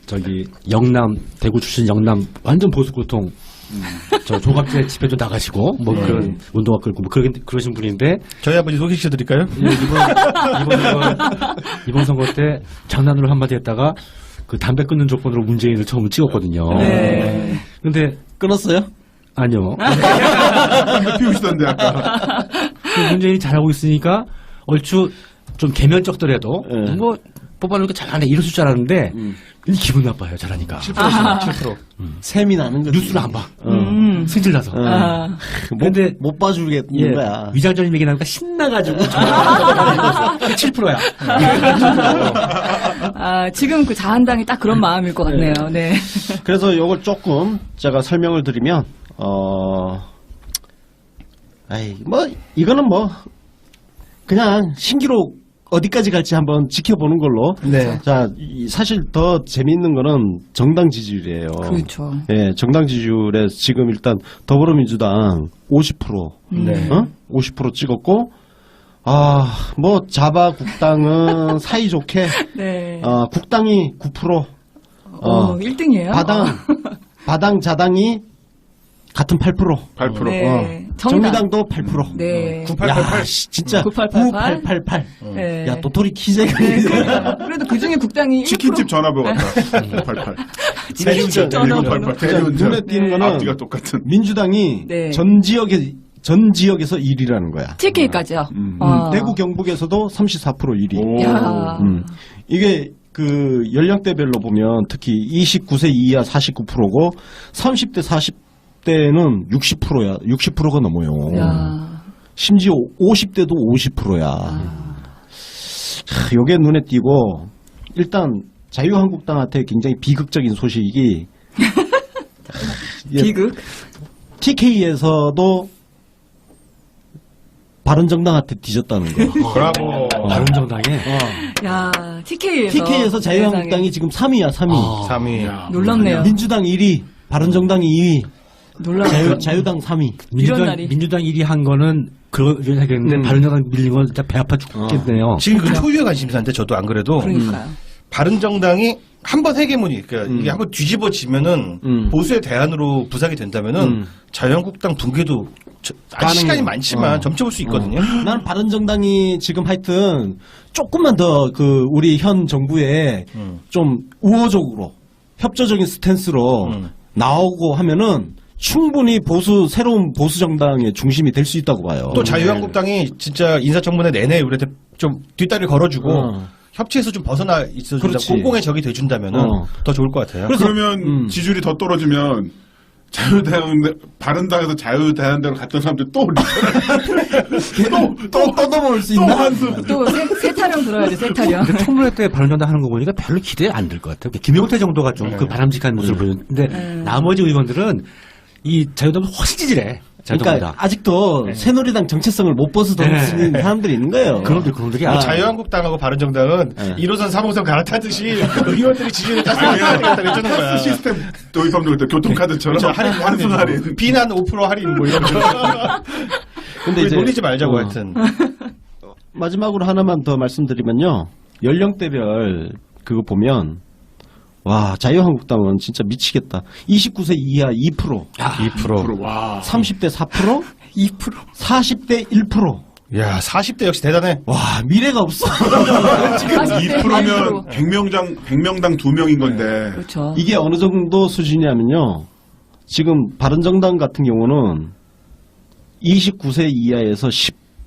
저기 영남 대구 출신 영남 완전 보수고통 저 조갑제 집회도 나가시고 뭐 그런 운동화 끌고 뭐 그러신 분인데 저희 아버지 소개시켜드릴까요? 이번 선거 때 장난으로 한마디 했다가 그 담배 끊는 조건으로 문재인을 처음 찍었거든요. 네. 근데 끊었어요? 아니요. 피우시던데 아까. 그 문재인이 잘하고 있으니까 얼추 좀 개면적더라도 뭐 뽑아놓으니까 잘하네 이럴 줄 알았는데 기분 나빠요 잘하니까 7%. 셈이 나는 거지. 뉴스를 안 봐. 승질 나서. 근데 못 봐주겠는 거야. 위장적인 얘기 나니까 신나가지고 7%야. 지금 그 자한당이 딱 그런 마음일 것 같네요. 네. 그래서 이걸 조금 제가 설명을 드리면 이거는 뭐 그냥 신기록 어디까지 갈지 한번 지켜보는 걸로. 네. 자, 사실 더 재미있는 거는 정당 지지율이에요. 그렇죠. 예, 정당 지지율에 지금 일단 더불어민주당 50%, 네. 50% 찍었고, 뭐 자바 국당은 사이좋게, 네. 국당이 9%, 1등이에요? 바당 자당이 같은 8%. 8%. 네. 정의당도 8%. 네. 9888. 진짜 9888. 9888. 네. 야, 도토리 키재가. 그래도 그 중에 국당이 1%. 치킨집 전화번호 같다. 88. 치킨집 전화번호. 대리운전. 눈에 띄는 거는 앞뒤가 똑같은. 민주당이 네. 전 지역에서 1위라는 거야. 7K까지요. 대구 경북에서도 34% 1위. 야. 이게 그 연령대별로 보면 특히 29세 이하 49%고 30대 40대는 60%야. 60%가 넘어요. 야. 심지어 50대도 50%야. 요게 눈에 띄고 일단 자유한국당한테 굉장히 비극적인 소식이 비극? TK에서도 바른정당한테 뒤졌다는 거. 브라보. 바른정당에 야, TK에서. TK에서 자유한국당이 지금 3위야, 3위. 3위. 놀랍네요. 민주당 1위, 바른정당 2위, 놀랍네요. 자유당 3위. 이런 날이. 민주당 1위 한 거는 그러긴 하겠는데 바른정당 밀린 건 진짜 배 아파 죽겠네요. 지금 그 초유의 관심사인데 저도 안 그래도 그러니까요. 바른정당이 한번 헤게모니, 그러니까 이게 한번 뒤집어지면은 보수의 대안으로 부상이 된다면은 자유한국당 붕괴도 아직 시간이 많지만 점쳐볼 수 있거든요. 나는 바른정당이 지금 하여튼 조금만 더 그 우리 현 정부에 좀 우호적으로 협조적인 스탠스로 나오고 하면은 충분히 새로운 보수 정당의 중심이 될 수 있다고 봐요. 또 자유한국당이 진짜 인사청문회 내내 우리한테 좀 뒷다리를 걸어주고 협치에서 좀 벗어나 있어준다, 그렇지. 공공의 적이 돼준다면은 더 좋을 것 같아요. 그러면 지지율이 더 떨어지면 바른당에서 자유대한대로 갔던 사람들 또 넘어올 수 있나? 또 새 타령 들어야지, 새 타령. 근데 청문회 때 바른정당 하는 거 보니까 별로 기대 안 될 것 같아요. 김용태 정도가 좀 그 바람직한 모습을 보였는데 나머지 의원들은 이 자유당을 훨씬 지지래. 그러니까 아직도 새누리당 정체성을 못 벗어던지는 사람들이 있는 거예요. 그런들이 자유한국당하고 바른정당은 1호선 3호선 갈아타듯이 의원들이 지지율을 땄으니까 그랬다는 거야. 시스템 도입하면 되겠다. 교통카드처럼 그렇죠. 환승 할인. 비난 5% 할인 뭐 이런 거. 근데 이제 놀리지 말자고 하여튼. 마지막으로 하나만 더 말씀드리면요. 연령대별 그거 보면 와, 자유한국당은 진짜 미치겠다. 29세 이하 2%, 2%. 와. 30대 4%, 2%. 40대 1%. 야, 40대 역시 대단해. 와, 미래가 없어. 2%면 100명당 2명인 건데. 그렇죠. 이게 어느 정도 수준이냐면요. 지금 바른정당 같은 경우는 29세 이하에서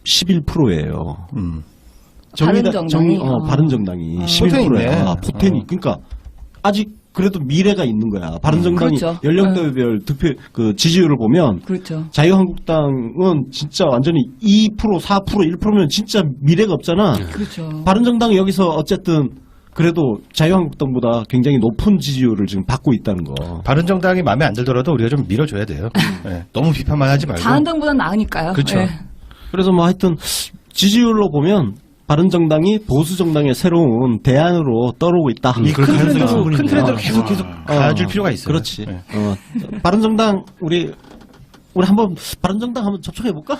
11%예요. 바른정당이? 바른정당이 포텐이 11%야. 있네. 포텐이. 그러니까 아직 그래도 미래가 있는 거야. 바른정당이 그렇죠. 연령대별 득표 그 지지율을 보면 그렇죠. 자유한국당은 진짜 완전히 2%, 4%, 1%면 진짜 미래가 없잖아. 그렇죠. 바른정당이 여기서 어쨌든 그래도 자유한국당보다 굉장히 높은 지지율을 지금 받고 있다는 거. 바른정당이 마음에 안 들더라도 우리가 좀 밀어줘야 돼요. 네. 너무 비판만 하지 말고. 자한당보단 나으니까요. 그렇죠. 예. 그래서 뭐 하여튼 지지율로 보면 바른정당이 보수정당의 새로운 대안으로 떠오르고 있다. 이 큰 트렌드로, 충분히 큰 트렌드로 있네요. 계속 가줄 필요가 있어요. 그렇지. 네. 바른정당 우리 한번 바른정당 한번 접촉해 볼까?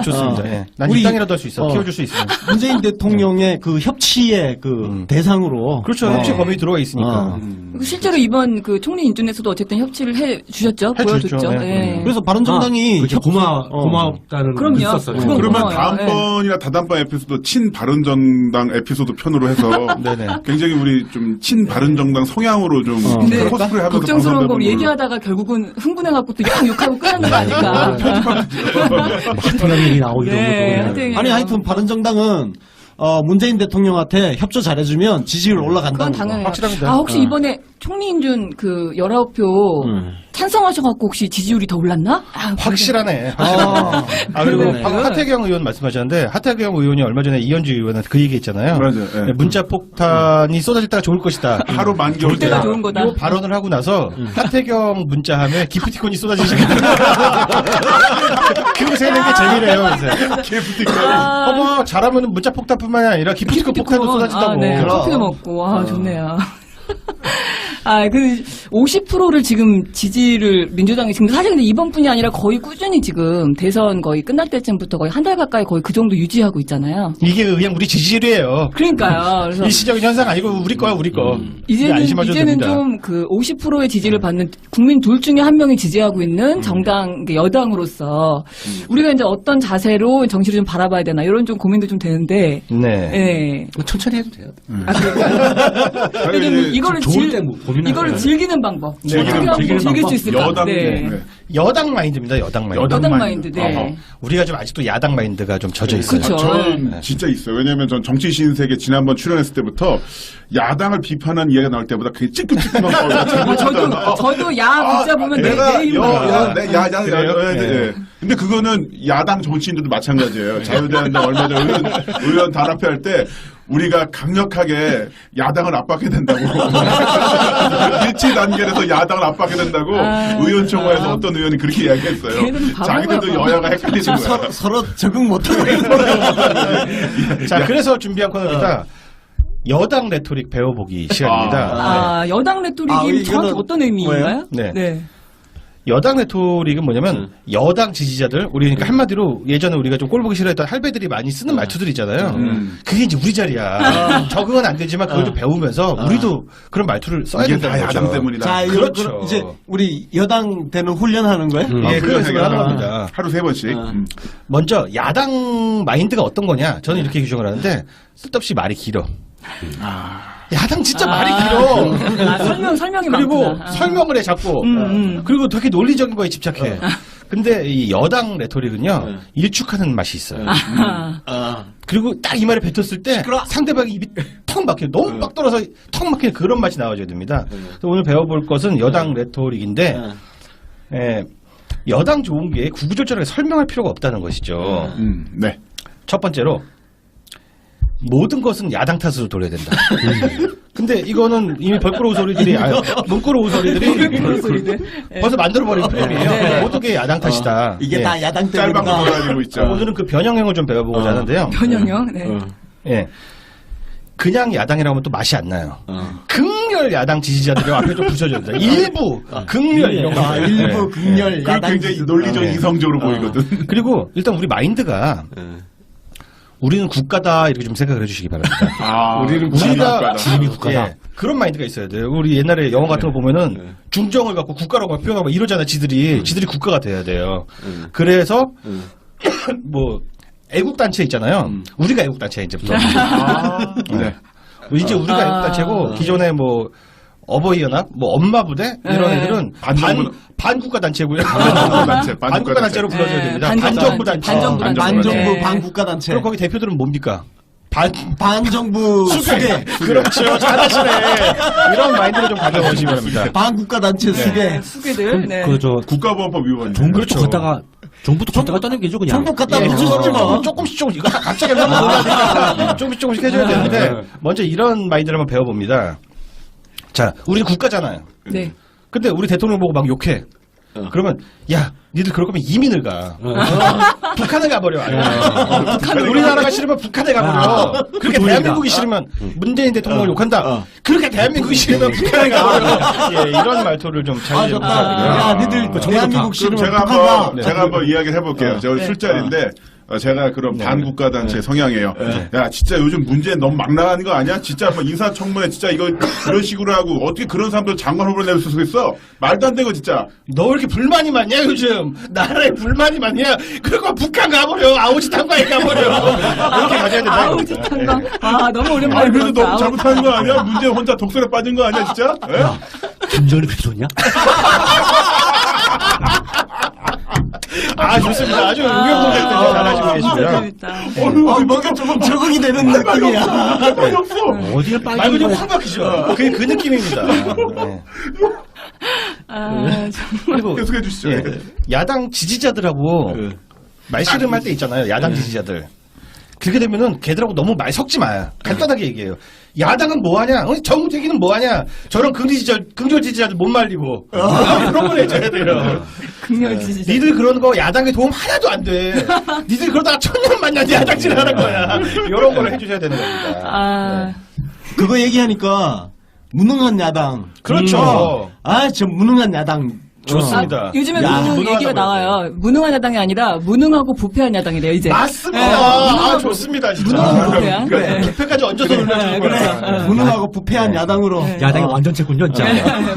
좋습니다. 예. 난 우리- 입당이라도 할 수 있어. 키워줄 수 있으면. 문재인 대통령의 그 협치의 그 대상으로. 그렇죠. 협치 범위 들어가 있으니까. 그리고 실제로 이번 그 총리 인준에서도 어쨌든 협치를 해 주셨죠. 해주셨죠. 보여줬죠. 네. 예. 그래서 바른정당이 그렇죠. 고맙다는 그럼요. 거 있었어요. 그건 그러면 고마워요. 다음번이나 다다음번 에피소드 친바른정당 에피소드 편으로 해서 네네. 굉장히 우리 좀 친바른정당 성향으로 좀 근데 코스프레 하면서 걱정스러운 거 방송해보는 얘기하다가 결국은 흥분해갖고 또 욕하고 끝나는 거 아닐까. 하여튼 얘기 나오기도 네, 하고. 하여튼 아니 하여튼 바른정당은 문재인 대통령한테 협조 잘해주면 지지율 그건 올라간다는 거. 당연해요. 확실합니다. 아, 혹시 이번에 총리 인준 그 19표 찬성하셔갖고 혹시 지지율이 더 올랐나? 아, 확실하네. 아, 그리고 그러네. 방금 하태경 의원 말씀하셨는데 하태경 의원이 얼마 전에 이현주 의원한테 그 얘기했잖아요. 맞아요. 예. 문자 폭탄이 쏟아질 때가 좋을 것이다. 하루 만개 올 그때가 때가 좋은 거다. 이 발언을 하고 나서 하태경 문자하면 기프티콘이 쏟아지시게 그거 세는 게 재미래요. 그래서 기프티콘. 어머 잘하면 문자 폭탄뿐만이 아니라 기프티콘 폭탄도 쏟아진다고. 아, 네. 그럼. 커피도 먹고. 아, 좋네요. 아, 50%를 지금 지지를 민주당이 지금 사실 근데 이번뿐이 아니라 거의 꾸준히 지금 대선 거의 끝날 때쯤부터 거의 한 달 가까이 거의 그 정도 유지하고 있잖아요. 이게 그냥 우리 지지율이에요. 그러니까요. 그래서 일시적인 현상 아니고 우리 거야 우리 거. 이제 안심하셔도 이제는 됩니다. 좀 그 50%의 지지를 받는 국민 둘 중에 한 명이 지지하고 있는 정당 여당으로서 우리가 이제 어떤 자세로 정치를 좀 바라봐야 되나 이런 좀 고민도 좀 되는데. 네. 네. 천천히 해도 돼요. 아, 그러니까 이제 이거를 좋을 때 뭐 고민하는 이거를 거예요. 즐기는 방법. 즐기는 어떻게 하면 즐길 수 있을까? 여당 네. 네. 여당 마인드입니다. 여당 마인드. 여당 마인드. 네. 우리가 좀 아직도 야당 마인드가 좀 젖어 있어요. 그쵸. 저는 진짜 있어요. 왜냐하면 전 정치 신세계 지난번 출연했을 때부터 야당을 비판한 이야기가 나올 때보다 그게 찌끔찌끔한 거. 저도 야 문자 보면 내 이름 나와요. 예. 근데 그거는 야당 정치인들도 마찬가지예요. 자유대한당 얼마 전에 의원 단합회 할 때 우리가 강력하게 야당을 압박해야 된다고. 일치 단계에서 야당을 압박해야 된다고 의원총회에서 어떤 의원이 그렇게 이야기했어요. 걔는 바보가 자기들도 바보. 여야가 헷갈리신 거야. 서로 적응 못하고. 자, 그래서 준비한 코너입니다. 여당 레토릭 배워보기 시간입니다. 여당 레토릭이 이거는 정확히 어떤 의미인가요? 네. 네. 여당 레토릭은 뭐냐면 여당 지지자들 우리 그러니까 한마디로 예전에 우리가 좀 꼴보기 싫어했던 할배들이 많이 쓰는 말투들 있잖아요. 그게 이제 우리 자리야. 적응은 안 되지만 그걸 좀 배우면서 우리도 그런 말투를 써야 이게 된다는 다 거죠. 야당 때문이다. 자, 그렇죠. 그럼 이제 우리 여당 되는 훈련하는 거예요? 예, 그 연습을 하는 겁니다. 하루 3번씩. 먼저 야당 마인드가 어떤 거냐? 저는 이렇게 규정을 하는데 쓸데없이 말이 길어. 야당 진짜 말이 길어. 설명이 그리고 많구나. 설명을 해 자꾸. 그리고 되게 논리적인 거에 집착해. 근데 이 여당 레토릭은요 일축하는 맛이 있어요. 그리고 딱 이 말을 뱉었을 때 상대방이 입이 턱 막혀 너무 빡 돌아서 턱 막히는 그런 맛이 나와줘야 됩니다. 그래서 오늘 배워볼 것은 여당 레토릭인데 여당 좋은 게 구구절절하게 설명할 필요가 없다는 것이죠. 네. 첫 번째로 모든 것은 야당 탓으로 돌려야 된다. 근데 이거는 이미 벌끄러운 소리들이, 문끄러운 소리들이 벌써 만들어버린 프레임이에요. 모든 게 야당 탓이다. 이게 예. 다 야당 짤방도 때문이다. 돌아다니고 있죠. 오늘은 그 변형형을 좀 배워보고자 하는데요. 변형형. 네. 예. 그냥 야당이라고 하면 또 맛이 안 나요. 극렬 야당 지지자들이 앞에 좀 붙여줘야 된다. 일부, 극렬 이런 거. 일부 극렬 그리고 야당 굉장히 지지자. 논리적인 이성적으로 보이거든. 그리고 일단 우리 마인드가 우리는 국가다 이렇게 좀 생각을 해주시기 바랍니다. 우리가 지금이 예, 그런 마인드가 있어야 돼요. 우리 옛날에 영화 같은 거 보면은 중정을 갖고 국가라고 표현하고 이러잖아. 지들이 지국가가 돼야 돼요. 그래서 뭐 애국 단체 있잖아요. 우리가 애국 단체 이제부터. 네. 이제 우리가 애국 단체고 기존에 뭐 어버이 연합, 뭐 엄마 부대 이런 애들은 반국가 단체고요. 반국가 단체로 불러줘야 됩니다. 반정부 단체. 반정부 반국가 단체. 그럼 거기 대표들은 뭡니까? 반정부 수계. 그렇죠. 잘하시네. 이런 마인드를 좀 가져오시기 바랍니다. 반국가 단체 수계. 수계들. 네. 국가보안법 위반. 정부도 걷다가 정부도 걷다가 떠는 게죠 그냥. 정부 갖다 예, 놓치지 마. 조금씩 이거 갑자기 하면 조금씩 해줘야 되는데 먼저 이런 마인드를 한번 배워봅니다. 자, 우리 국가잖아요. 네. 근데 우리 대통령 보고 막 욕해. 그러면 야, 니들 그럴 거면 이민을 가. 북한에 가버려. 우리나라가 싫으면 북한에 가버려. 그렇게 대한민국이 싫으면 문재인 대통령을 욕한다. 그렇게 대한민국이 싫으면 북한에 가버려. 예, 이런 말투를 좀 잘 좀 야, 니들 대한민국 싫으면 제가 한번 이야기를 해볼게요. 제가 술자리인데 제가 그런 반국가 단체 성향이에요. 야, 진짜 요즘 문재인 너무 막 나가는 거 아니야? 진짜 뭐 인사청문회 진짜 이거 이런 식으로 하고 어떻게 그런 사람들 장관 후보를 내줄 수 있어? 말도 안 되고 진짜. 너 왜 이렇게 불만이 많냐 요즘? 나라에 불만이 많냐? 그리고 북한 가버려. 아오지 탄광에 가버려. 이렇게 가져야 된다. 아우지 탄광. 아, 너무 오랜만에 아니 그래도 들었다. 너무 잘못하는 거 아니야? 문재인 혼자 독설에 빠진 거 아니야 진짜? 김정은이 그렇게 좋냐? 아, 좋습니다. 아주 의견분들 때문에 잘하시고 계시고요. 재밌다. 뭔가 조금 적응이 되는 느낌이야. 어디에 말고 빨리 좀 확 막히죠. 그 느낌입니다. 네. 그리고 계속해 주시죠. 예, 야당 지지자들하고 말씨름할 때 있잖아요. 야당 지지자들. 그렇게 되면은 걔들하고 너무 말 섞지 마요. 간단하게 얘기해요. 야당은 뭐하냐? 정무대기는 뭐하냐? 저런 긍정 지지자들 못 말리고 그런 걸 해줘야 돼요. 극렬 지지자. 니들 그러는 거 야당에 도움 하나도 안 돼. 니들 그러다가 천년 만년 야당질 하는 거야. 이런 걸 해주셔야 되는 겁니다. 아, 그거 얘기하니까 무능한 야당. 그렇죠. 저 무능한 야당. 좋습니다. 요즘에 야, 그런 얘기가 나와요. 무능한 야당이 아니라 무능하고 부패한 야당이래요, 이제. 맞습니다. 좋습니다. 진짜. 무능하고 부패한. 그래. 부패까지 얹어서 올려주는 거야. 무능하고 부패한 야당으로. 야당이 완전체군요, 진짜.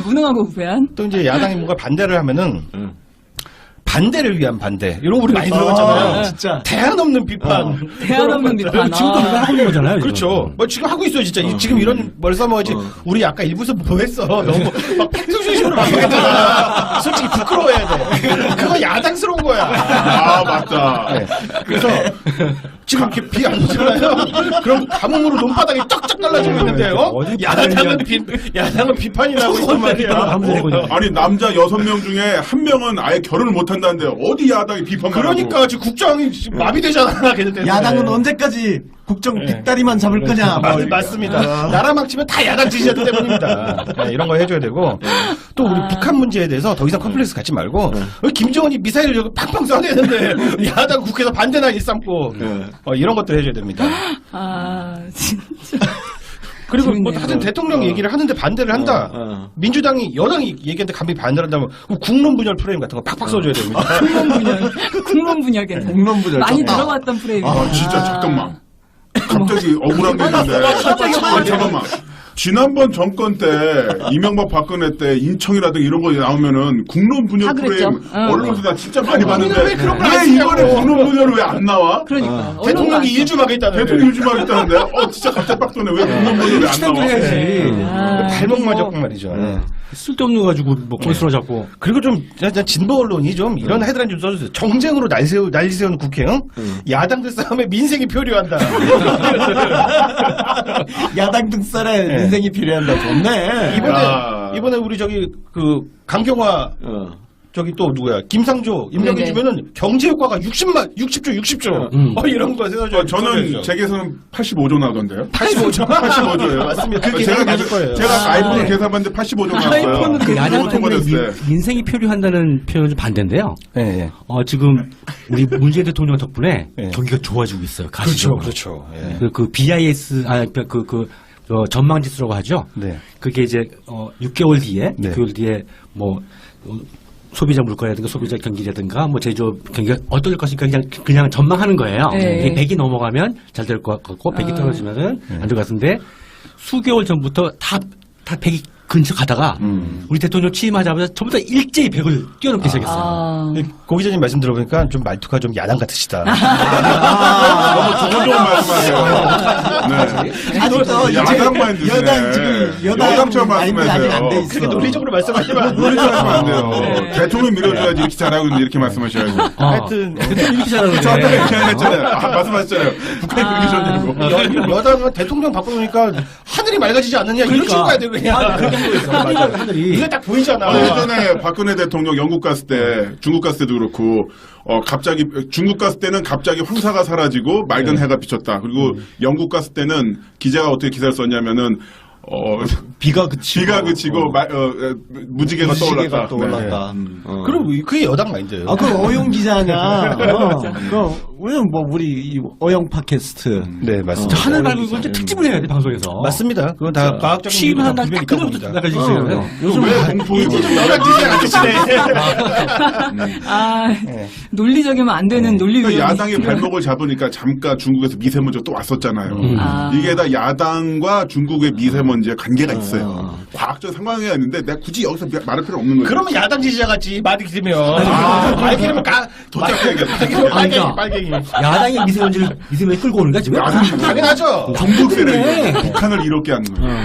무능하고 부패한. 또 이제 야당이 뭔가 반대를 하면은 반대를 위한 반대. 이런 거 우리 많이 들어봤잖아요. 진짜. 대안 없는 비판. 대안 없는 비판. 지금도 누가 하고 있는 거잖아요. 그렇죠. 뭐 지금 하고 있어요, 진짜. 지금 이런 멀싸 뭐지. 우리 아까 일부에서 뭐 했어. 너무 막 팩트쇼식으로 막 했잖아. 솔직히 부끄러워해야 돼. 그거 너무 야당스러운 거야. 아, 맞다. 네. 그래서 지금 이렇게 비 안 오잖아요. 그럼 가뭄으로 논바닥이 쩍쩍 갈라지고 있는데, 야당은 비판이 나고 있단 말이야. 아니, 남자 6명 중에 한 명은 아예 결혼을 못 한다는데 어디 야당이 비판만 그러니까 하고. 지금 국정이 지금 마비되잖아. 걔네들. 야당은 언제까지 국정 뒷다리만 잡을 거냐. 맞습니다. 나라 망치면 다 야당 지지자들 때문입니다. 네, 이런 거 해줘야 되고 또 우리 북한 문제에 대해서 더 이상 컴플렉스 갖지 말고 김정은이 미사일을 여기 팡팡 쏴대는데 야당 국회에서 반대나 일삼고 이런 것들 해줘야 됩니다. 아, 진짜. 그리고 뭐 재밌네요. 하여튼 대통령 얘기를 하는데 반대를 한다. 민주당이 여당이 얘기하는데 간비 반대를 한다면 국론 분열 프레임 같은 거 팍팍 써줘야 됩니다. 국론 분열 괜찮아요. 국론 분열 많이 좋다. 들어봤던 프레임이. 아, 진짜 잠깐만. 갑자기 억울한 게 있는데. 잠깐만. 지난번 정권 때 이명박 박근혜 때 인청이라든가 이런 거 나오면은 국론 분열 다 그랬죠. 프레임 응. 언론에서 나 진짜 많이 봤는데 왜 그런 걸안 왜 쓰냐고. 이번에 국론 분열은 왜 안 나와? 그러니까. 대통령이 일주하겠다는 대통령 일주만 있다는데 진짜 갑자기 빡 도네. 왜 국론 분열 왜 안 나와? 아, 발목 그리고 맞았고 말이죠. 네. 쓸데없는 거 가지고 뭐 골수로 잡고. 그리고 좀 진보 언론이 좀 이런 헤드라인 좀 써주세요. 정쟁으로 난리 세우는 국회, 야당들 싸움에 민생이 표류한다. 야당 등살에 네. 인생이 필요한다. 좋네. 이번에 우리 저기 그 강경화 저기 또 누구야 김상조 임명해 네네. 주면은 경제 효과가 60조 이런 거 세워줘. 저는 제게서는 85조 나오던데요. 85조 85조예요. 맞습니다. 그 제가 계산 맞을 거예요. 제가 아이폰을 네. 계산봤는데 85조 나왔어요. 아이폰은 그 그거 야당은 통과됐어요. 민생이 표류한다는 표현은 좀 반대인데요. 네. 지금 우리 문재인 대통령 덕분에 네. 경기가 좋아지고 있어요. 가시적으로. 그렇죠. 예. 그 BIS 전망지수라고 하죠. 네. 그게 이제 6개월 뒤에 네. 6개월 뒤에 뭐 소비자 물가라든가 소비자 경기라든가 뭐 제조업 경기가 어떨 것인가 그냥 전망하는 거예요. 네. 이게 100이 넘어가면 잘 될 것 같고 100이 떨어지면은 안 될 것 같은데 수개월 전부터 다 100이 근처 가다가 우리 대통령 취임하자마자 전부 다 일제히 100을 뛰어넘기 시작했어요. 아, 고 기자님 말씀 들어보니까 좀 말투가 좀 야당 같으시다. 너무 좋은 말씀하세요. 네. 아직도 야당 마인드시네. 여당 지금 여당처럼 마인드가 아직 안 돼 말씀하세요. 있어. 그렇게 논리적으로 말씀하시면 논리적으로 하시면 안 돼요. 네. 대통령 밀어줘야지 이렇게 잘하고 있는데 이렇게 말씀하셔야지. 하여튼 이렇게 잘하는데. 저한테 이렇게 했잖아요. 말씀하셨잖아요. 북한이 그렇게 좋다고. 여당은 대통령 바꿔놓으니까 하늘이 맑아지지 않느냐 이런 식으로 가야 돼 그냥. 그렇게 하고 있어. 맞아요. 하늘이. 이게 딱 보이잖아. 예전에 박근혜 대통령 영국 갔을 때, 중국 갔을 때도 그렇고, 갑자기, 중국 갔을 때는 갑자기 황사가 사라지고 맑은 해가 비쳤다. 그리고 영국 갔을 때는 기자가 어떻게 기사를 썼냐면은, 비가 그치고. 무지개가 떠올랐다. 떠올랐다. 그럼 그게 여당 마인드예요. 아, 그 어용 기자냐. 우리는 뭐 우리 이 어용 팟캐스트. 네 맞습니다. 하늘 맑은 건 이제 특집을 해야 돼 방송에서. 맞습니다. 그건 다 과학적인 취임한 이유가 날 분명히 딱 있다고 그날부터 봅니다. 나가지 있어요. 요즘 왜 공포인 거죠? 여당 기자 같으시네. 아, 논리적이면 안 되는 논리 그러니까 위원이 야당이 발목을 잡으니까 잠깐 중국에서 미세먼지가 또 왔었잖아요. 아. 이게 다 야당과 중국의 미세먼지의 관계가 있어요. 과학적 상관관계가 있는데 내가 굳이 여기서 말할 필요 없는 거예요. 그러면 야당 지지자 같지 말이 길으면 말길이면 도착해야겠다. 빨갱이. 야당이 미세먼지 끌고 오는 거야 지금? 당연하죠. 정북세를 북한을 이롭게 하는 거예요.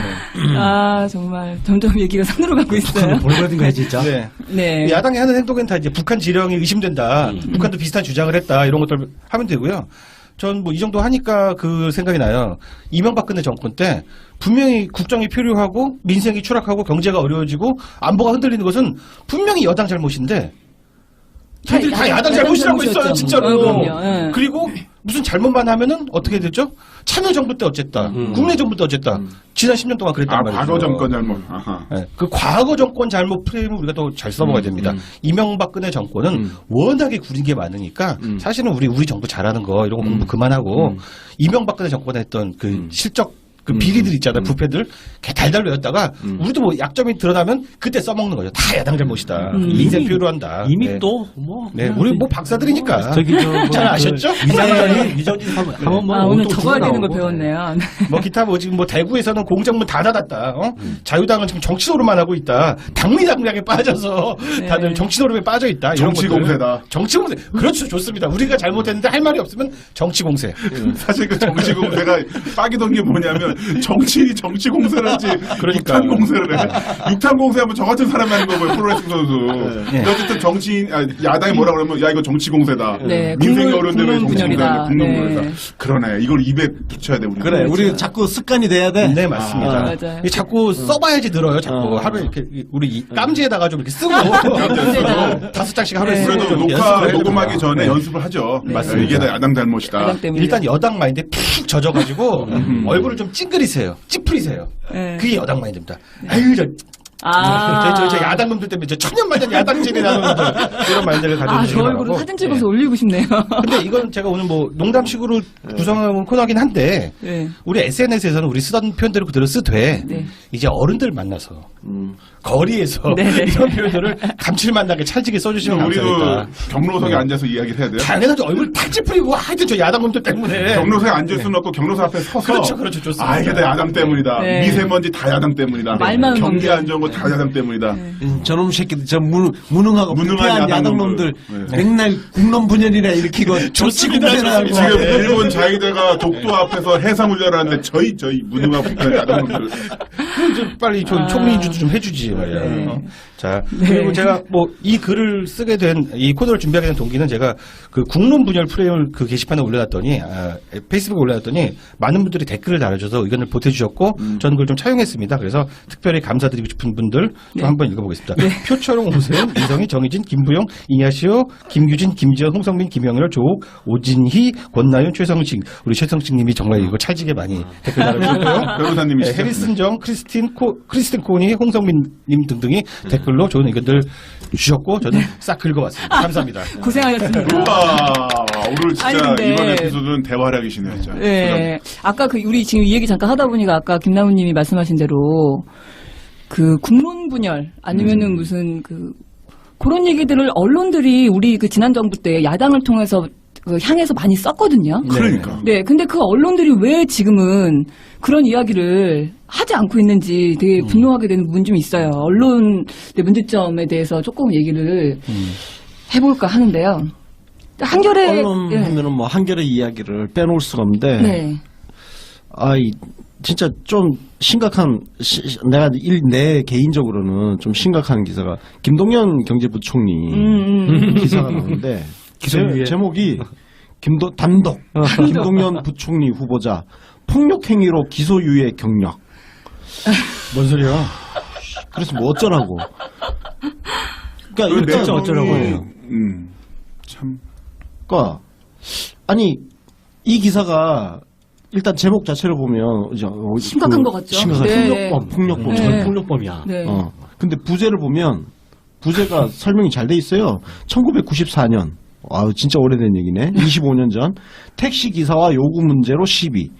아, 정말 점점 얘기가 산으로 가고 있어요. 보내버리든가 해 진짜. 네. 네. 야당이 하는 행동은 다 이제 북한 지령이 의심된다. 북한도 비슷한 주장을 했다. 이런 것들 하면 되고요. 전 뭐 이 정도 하니까 그 생각이 나요. 이명박근혜 정권 때 분명히 국정이 표류하고 민생이 추락하고 경제가 어려워지고 안보가 흔들리는 것은 분명히 여당 잘못인데 저희들이 다 야당 잘못이라고 했어요, 진짜로. 그럼요. 예. 그리고 무슨 잘못만 하면은 어떻게 됐죠? 참여정부 때 어쨌다. 국내 정부 때 어쨌다. 지난 10년 동안 그랬단 말이죠. 과거 정권 잘못. 아하. 네, 그 과거 정권 잘못 프레임을 우리가 또 잘 써먹어야 됩니다. 이명박근혜 정권은 워낙에 구린 게 많으니까 사실은 우리 정부 잘하는 거 이런 거 공부 그만하고 이명박근혜 정권에 했던 그 실적 그 비리들 있잖아요. 부패들 달달 외웠다가 우리도 뭐 약점이 드러나면 그때 써먹는 거죠. 다 야당 잘못이다. 인생 표류한다. 이미 네. 또 뭐. 네, 우리 뭐 박사들이니까. 저기 잘 아셨죠? 위정진 하면 뭐. 아, 오늘 또 적어야 되는 거 나오고. 배웠네요. 뭐 기타 뭐 지금 뭐 대구에서는 공정문 다 닫았다. 자유당은 지금 정치 노름만 하고 있다. 당리당략에 빠져서 다들 정치 노름에 빠져 있다. 이런 정치 것들. 공세다. 정치 공세. 그렇죠. 좋습니다. 우리가 잘못했는데 할 말이 없으면 정치 공세. 사실 그 정치 공세가 빠기던 게 뭐냐면 정치인이 정치 공세를 하지 육탄 공세를 해. 육탄 공세하면 저 같은 사람이 하는 거고요. 프로레슬링 선수. 근데 어쨌든 야당이 뭐라 그러면 야 이거 정치 공세다. 네, 민생이 어려운데 왜 정치 분열이다. 공세냐. 국론분열이다. 그러네. 이걸 입에 붙여야 돼 우리. 그래, 우리 자꾸 습관이 돼야 돼. 네, 맞습니다. 맞아요. 이게 자꾸 써봐야지 늘어요. 자꾸 하루에 이렇게 우리 이 깜지에다가 좀 이렇게 쓰고 깜지에다. 5장씩 하루에 네. 쓰고 그래도 좀 녹화 연습을 녹음하기 해야 전에 됩니다. 연습을 하죠. 맞습니다. 이게 다 야당 잘못이다. 야당 때문에. 일단 여당 마인드에 푹 젖어가지고 얼굴을 좀 찡그리세요. 찌푸리세요. 네. 그게 여당 마인드입니다. 아유 저 야당놈들 때문에 저 천년만년 야당질이라는 이런 마인드를 저 가져주시기 얼굴을 바라고. 사진 찍어서 올리고 싶네요. 근데 이건 제가 오늘 뭐 농담식으로 구성한 코너긴 한데 네. 우리 SNS에서는 우리 쓰던 표현대로 그대로 쓰되 네. 이제 어른들 만나서 거리에서 네. 이런 표현들을 감칠맛나게 찰지게 써주시면 우리도 감사하겠다. 경로석에 앉아서 이야기를 해야 돼요. 당연하죠. 얼굴 탁 찌푸리고 하여튼 저 야당놈들 때문에 경로석에 앉을 수는 없고 경로석 앞에 서서 그렇죠. 좋습니다. 아 이게 다 야당 때문이다. 네. 미세먼지 다 야당 때문이다. 말만 하는 경기 놈들. 안 좋은 거 다 야당 때문이다. 저놈 새끼들, 저 무능하고 무능한 부패한 야당놈들. 야당놈들 맨날 국론 분열이라 일으키고 정치 공세를 하고. 지금 일본 자위대가 독도 앞에서 해상 훈련하는데 저희 무능하고 불편한 야당놈들. 좀 빨리 총리주도 좀 해주지 말이야. 네. 자 그리고 제가 뭐 이 글을 쓰게 된 이 코너를 준비하게 된 동기는 제가 그 국론 분열 프레임을 그 게시판에 올려놨더니 페이스북에 올려놨더니 많은 분들이 댓글을 달아줘서 의견을 보태주셨고 저는 그걸 좀 차용했습니다. 그래서 특별히 감사드리고 싶은 분들 좀 한번 읽어보겠습니다. 표철용, 오세훈, 이성희, 정희진, 김부영, 이냐시오, 김규진, 김지현, 홍성민, 김영렬, 조옥, 오진희, 권나윤, 최성식 우리 최성식님이 정말 이거 찰지게 많이 댓글 달아주셨고요. 변호사님이시죠. 네, 해리슨 정, 크리스틴 코니, 홍성민님 등등이 댓글로 좋은 의견들 주셨고 저는 싹 긁어왔습니다. 감사합니다. 고생하셨습니다. 오늘 진짜 아니, 근데- 이번 에피소드는 대화력이시네요. 진짜. 네. 아까 우리 지금 이 얘기 잠깐 하다 보니까 아까 김나무님이 말씀하신 대로 그 국론 분열 아니면은 무슨 그런 얘기들을 언론들이 우리 그 지난 정부 때 야당을 통해서 향해서 많이 썼거든요. 그러니까. 네, 근데 그 언론들이 왜 지금은 그런 이야기를 하지 않고 있는지 되게 분노하게 되는 부분이 좀 있어요. 언론의 문제점에 대해서 조금 얘기를 해볼까 하는데요. 한겨레 언론 하면은 뭐 한겨레 이야기를 빼놓을 수가 없는데. 네. 진짜 좀 심각한, 내 개인적으로는 좀 심각한 기사가 김동연 경제부총리 기사가 나오는데 제목이 단독 김동연 부총리 후보자 폭력행위로 기소유예 경력. 뭔 소리야? 그래서 뭐 어쩌라고. 그러니까 일단 어쩌라고 해요. 참. 그러니까 아니 이 기사가 일단 제목 자체를 보면 이제 심각한 것 같죠? 심각한 네. 폭력범. 네. 폭력범이야. 네. 근데 부제를 보면 부제가 설명이 잘 돼 있어요. 1994년. 진짜 오래된 얘기네. 25년 전 택시 기사와 요금 문제로 시비.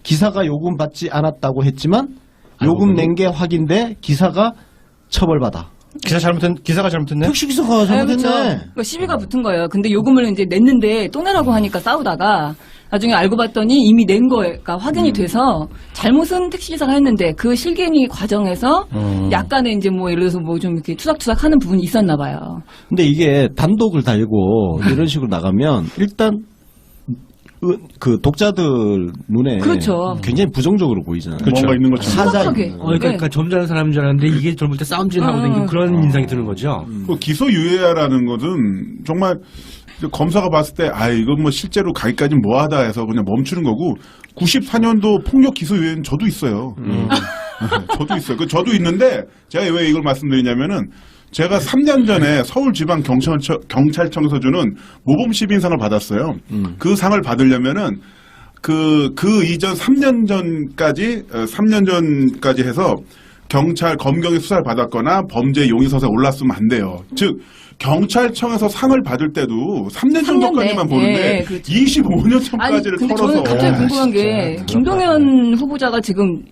기사가 요금 받지 않았다고 했지만 요금 낸 게 확인돼 기사가 처벌받아. 기사가 잘못했네. 택시 기사가 잘못했네. 그렇죠. 그러니까 시비가 붙은 거예요. 근데 요금을 이제 냈는데 또 내라고 하니까 싸우다가 나중에 알고 봤더니 이미 낸 거가 확인이 돼서 잘못은 택시기사가 했는데 그 실갱이 과정에서 약간의 이제 뭐 예를 들어서 뭐 좀 이렇게 투닥투닥 하는 부분이 있었나 봐요. 근데 이게 단독을 달고 이런 식으로 나가면 일단 그 독자들 눈에 그렇죠. 굉장히 부정적으로 보이잖아요. 뭔가 있는 것처럼. 심각하게. 그러니까 점잖은 사람인 줄 알았는데 이게 젊을 때 싸움질 하고 다니는 그런 인상이 드는 거죠. 그 기소유예라는 것은 정말 검사가 봤을 때 이건 뭐 실제로 가기까지 뭐하다 해서 그냥 멈추는 거고 94년도 폭력 기소유예는 저도 있어요. 저도 있어요. 저도 있는데 제가 왜 이걸 말씀드리냐면은 제가 3년 전에 서울지방경찰청에서 주는 모범시민상을 받았어요. 그 상을 받으려면은 그 이전 3년 전까지 해서 검경의 수사를 받았거나 범죄 용의서에 올랐으면 안 돼요. 즉 경찰청에서 상을 받을 때도 3년 정도까지만 보는데 네, 그렇죠. 25년 전까지를 근데 털어서. 저는 갑자기 궁금한 게 김동연 후보자가 지금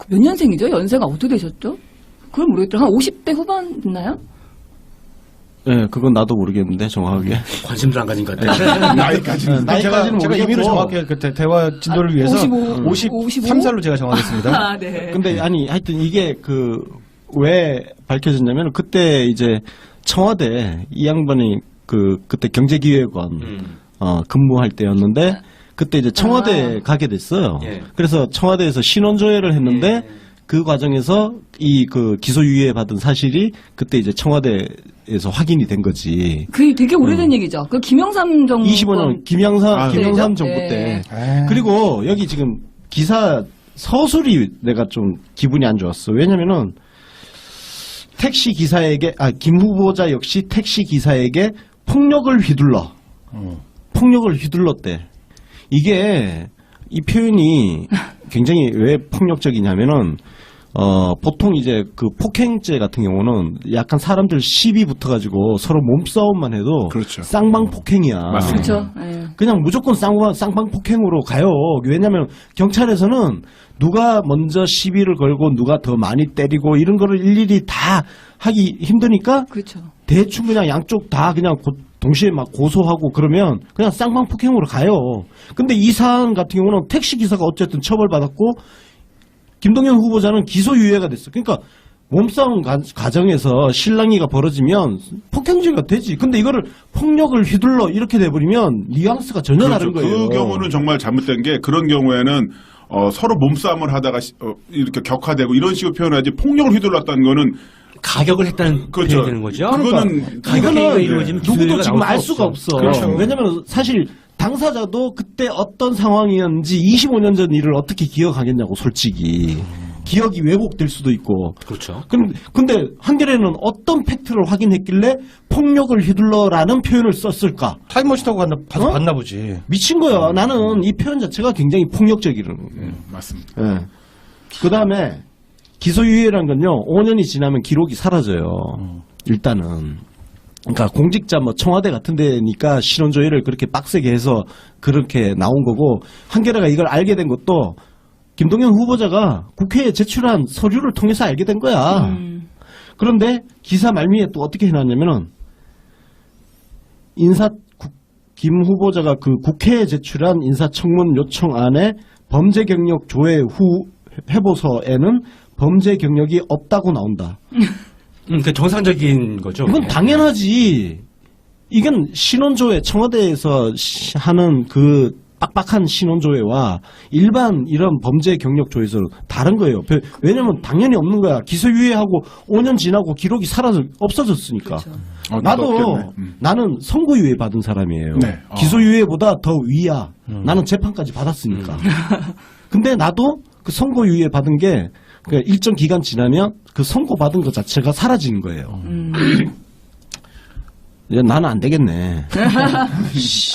몇 년생이죠? 연세가 어떻게 되셨죠? 그걸 모르겠더라고요. 한 50대 후반 됐나요? 네, 그건 나도 모르겠는데 정확하게. 관심도 안 가진 것 같아요. 나이까지는. 제가 모르겠고. 임의로 정확하게 그 대화 진도를 위해서 53살로 제가 정하겠습니다. 네. 근데 아니 하여튼 이게 왜 밝혀졌냐면 그때 이제 청와대 이 양반이 그때 경제기획원 근무할 때였는데 그때 이제 청와대에 가게 됐어요. 예. 그래서 청와대에서 신원조회를 했는데 예. 그 과정에서 이 그 기소유예 받은 사실이 그때 이제 청와대에서 확인이 된 거지. 그게 되게 오래된 얘기죠. 그 김영삼 정부 25년 김영삼 때죠? 정부 네. 때. 그리고 여기 지금 기사 서술이 내가 좀 기분이 안 좋았어. 왜냐면은 택시 기사에게 김 후보자 역시 택시 기사에게 폭력을 휘둘렀대. 이게 이 표현이 굉장히 왜 폭력적이냐면은 보통 이제 그 폭행죄 같은 경우는 약간 사람들 시비 붙어가지고 서로 몸싸움만 해도 그렇죠. 쌍방 폭행이야. 맞습니다. 그렇죠. 예. 그냥 무조건 쌍방 폭행으로 가요. 왜냐면 경찰에서는 누가 먼저 시비를 걸고 누가 더 많이 때리고 이런 거를 일일이 다 하기 힘드니까 그렇죠. 대충 그냥 양쪽 다 그냥 동시에 막 고소하고 그러면 그냥 쌍방 폭행으로 가요. 근데 이 사안 같은 경우는 택시 기사가 어쨌든 처벌받았고 김동연 후보자는 기소유예가 됐어. 그러니까 몸싸움 과정에서 실랑이가 벌어지면 폭행죄가 되지. 근데 이거를 폭력을 휘둘러 이렇게 돼버리면 뉘앙스가 전혀 다른 거예요. 그 경우는 정말 잘못된 게 그런 경우에는 서로 몸싸움을 하다가 이렇게 격화되고 이런 식으로 표현하지 폭력을 휘둘렀다는 거는 가격을 했다는 그렇죠. 표현이 되는 거죠. 그거는 가격행위가 이루어지면 누구도 기소유예가 지금 나올 알 수 수가 없어. 없어. 그렇죠. 왜냐면 사실 당사자도 그때 어떤 상황이었는지 25년 전 일을 어떻게 기억하겠냐고 솔직히. 기억이 왜곡될 수도 있고. 그렇죠. 근데 한겨레는 어떤 팩트를 확인했길래 폭력을 휘둘러라는 표현을 썼을까? 타임머신 타고 가서 어? 봤나 보지. 미친 거야. 나는 이 표현 자체가 굉장히 폭력적이라는 거예요. 맞습니다. 예. 그 다음에 기소유예란 건요, 5년이 지나면 기록이 사라져요. 일단은. 그러니까 공직자 뭐 청와대 같은 데니까 신원조회를 그렇게 빡세게 해서 그렇게 나온 거고, 한겨레가 이걸 알게 된 것도 김동연 후보자가 국회에 제출한 서류를 통해서 알게 된 거야. 그런데 기사 말미에 또 어떻게 해놨냐면은 김 후보자가 그 국회에 제출한 인사청문 요청안에 범죄 경력 조회 후 회보서에는 범죄 경력이 없다고 나온다. 그 정상적인 거죠. 이건 당연하지. 이건 신원조회 청와대에서 하는 그 빡빡한 신원조회와 일반 이런 범죄 경력 조회에서 다른 거예요. 왜냐면 당연히 없는 거야. 기소유예하고 5년 지나고 기록이 없어졌으니까. 그렇죠. 나도 나는 선고유예 받은 사람이에요. 네. 기소유예보다 더 위야. 나는 재판까지 받았으니까. 근데 나도 그 선고유예 받은 게 그 일정 기간 지나면 그 선고 받은 것 자체가 사라지는 거예요. 나는 안 되겠네.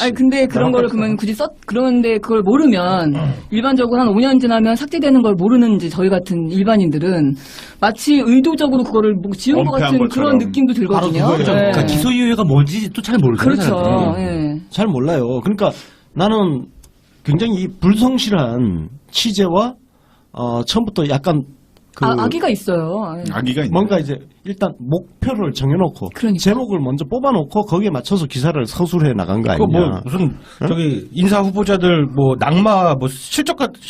아니 근데 그런 거를 그러면 굳이 그런데 그걸 모르면 일반적으로 한 5년 지나면 삭제되는 걸 모르는 이제 저희 같은 일반인들은 마치 의도적으로 그거를 뭐 지운 것 엄폐한 같은 것처럼. 그런 느낌도 들거든요. 바로 그거죠. 그러니까 기소유예가 뭔지 또 잘 모르잖아요. 그렇죠. 사람들이. 예. 잘 몰라요. 그러니까 나는 굉장히 이 불성실한 취재와 처음부터 약간 그 아기가 있어요. 예. 아기가 있네. 뭔가 이제 일단 목표를 정해놓고 그러니까. 제목을 먼저 뽑아놓고 거기에 맞춰서 기사를 서술해 나간 거 그거 뭐 아니냐. 무슨 저기 인사 후보자들 뭐 낙마 뭐 실적 같은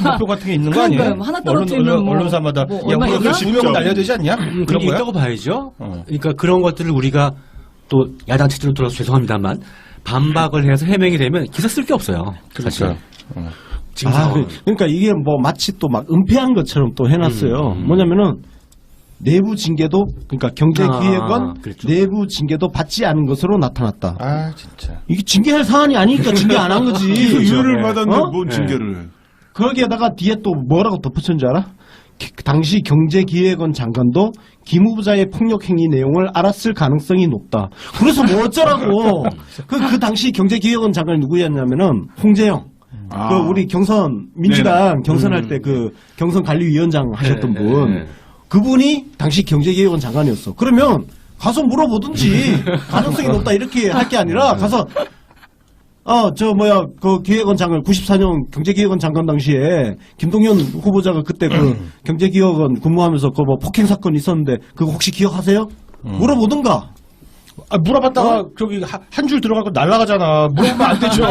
목표 같은 게 있는 거 아니에요? 그러니까요. 하나 떨어뜨리면 뭐 언론사마다 뭐 야 얼마 우리가 있나? 두 명은 날려야 되지 않냐? 그런 그런 게 거야? 있다고 봐야죠. 그러니까 그런 것들을 우리가 또 야당 체제로 돌아서 죄송합니다만 반박을 해서 해명이 되면 기사 쓸 게 없어요. 사실. 지금 상황은. 그러니까 이게 뭐 마치 또 막 은폐한 것처럼 또 해놨어요. 뭐냐면은 내부 징계도 그러니까 경제기획원 그렇죠. 내부 징계도 받지 않은 것으로 나타났다. 아 진짜. 이게 징계할 사안이 아니니까 징계 안 한 거지. 기소유예를 받았는데 어? 뭔 징계를. 거기에다가 뒤에 또 뭐라고 덧붙였는 줄 알아? 당시 경제기획원 장관도 김 후보자의 폭력 행위 내용을 알았을 가능성이 높다. 그래서 뭐 어쩌라고. 그 당시 경제기획원 장관이 누구였냐면은 홍재영. 그 우리 경선 민주당 경선할 때 그 경선 관리위원장 하셨던 네, 분. 네. 그분이 당시 경제기획원 장관이었어. 그러면 가서 물어보든지 가능성이 높다 이렇게 할 게 아니라 가서 그 기획원 장관 94년 경제기획원 장관 당시에 김동연 후보자가 그때 그 경제기획원 근무하면서 그 뭐 폭행 사건 있었는데 그거 혹시 기억하세요? 물어보든가. 물어봤다가 저기 한 줄 들어가고 날아가잖아. 물어보면 안 되죠.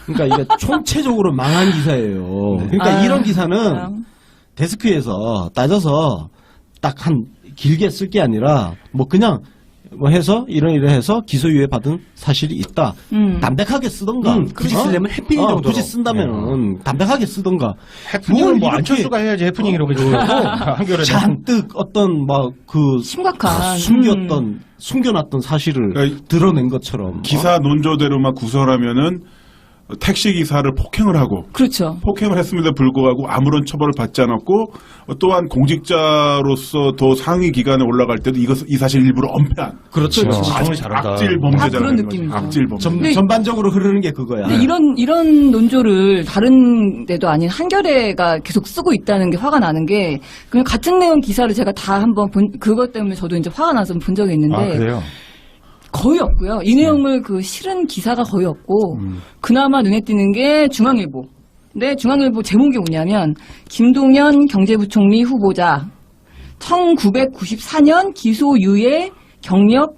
그러니까 이게 총체적으로 망한 기사예요. 그러니까 이런 기사는 데스크에서 따져서 딱 한 길게 쓸 게 아니라 뭐 그냥 뭐 해서 이런 해서 기소유예 받은 사실이 있다. 담백하게 쓰던가. 굳이 쓰려면 해피닝 정도로. 굳이 쓴다면은 담백하게 쓰던가. 해프닝은 뭐 이렇게 안철수가 해야지 해프닝이라고 해주고 한겨레는 잔뜩 어떤 막 그 심각한 숨겨놨던 사실을 그러니까 드러낸 것처럼. 기사 논조대로만 구설하면은 택시 기사를 폭행을 하고 그렇죠. 폭행을 했음에도 불구하고 아무런 처벌을 받지 않았고 또한 공직자로서 더 상위 기관에 올라갈 때도 이 사실 일부러 엄폐한 그렇죠. 정리 잘한다. 악질 그런 범죄자라는 느낌이죠. 거죠. 악질 범죄. 네. 전반적으로 흐르는 게 그거야. 근데 이런 논조를 다른 데도 아닌 한겨레가 계속 쓰고 있다는 게 화가 나는 게 그냥 같은 내용 기사를 제가 다 한번 그것 때문에 저도 이제 화가 나서 본 적이 있는데 아, 그래요? 거의 없고요. 이 내용을 그 실은 기사가 거의 없고 그나마 눈에 띄는 게 중앙일보. 근데 중앙일보 제목이 뭐냐면 김동연 경제부총리 후보자 1994년 기소유예 경력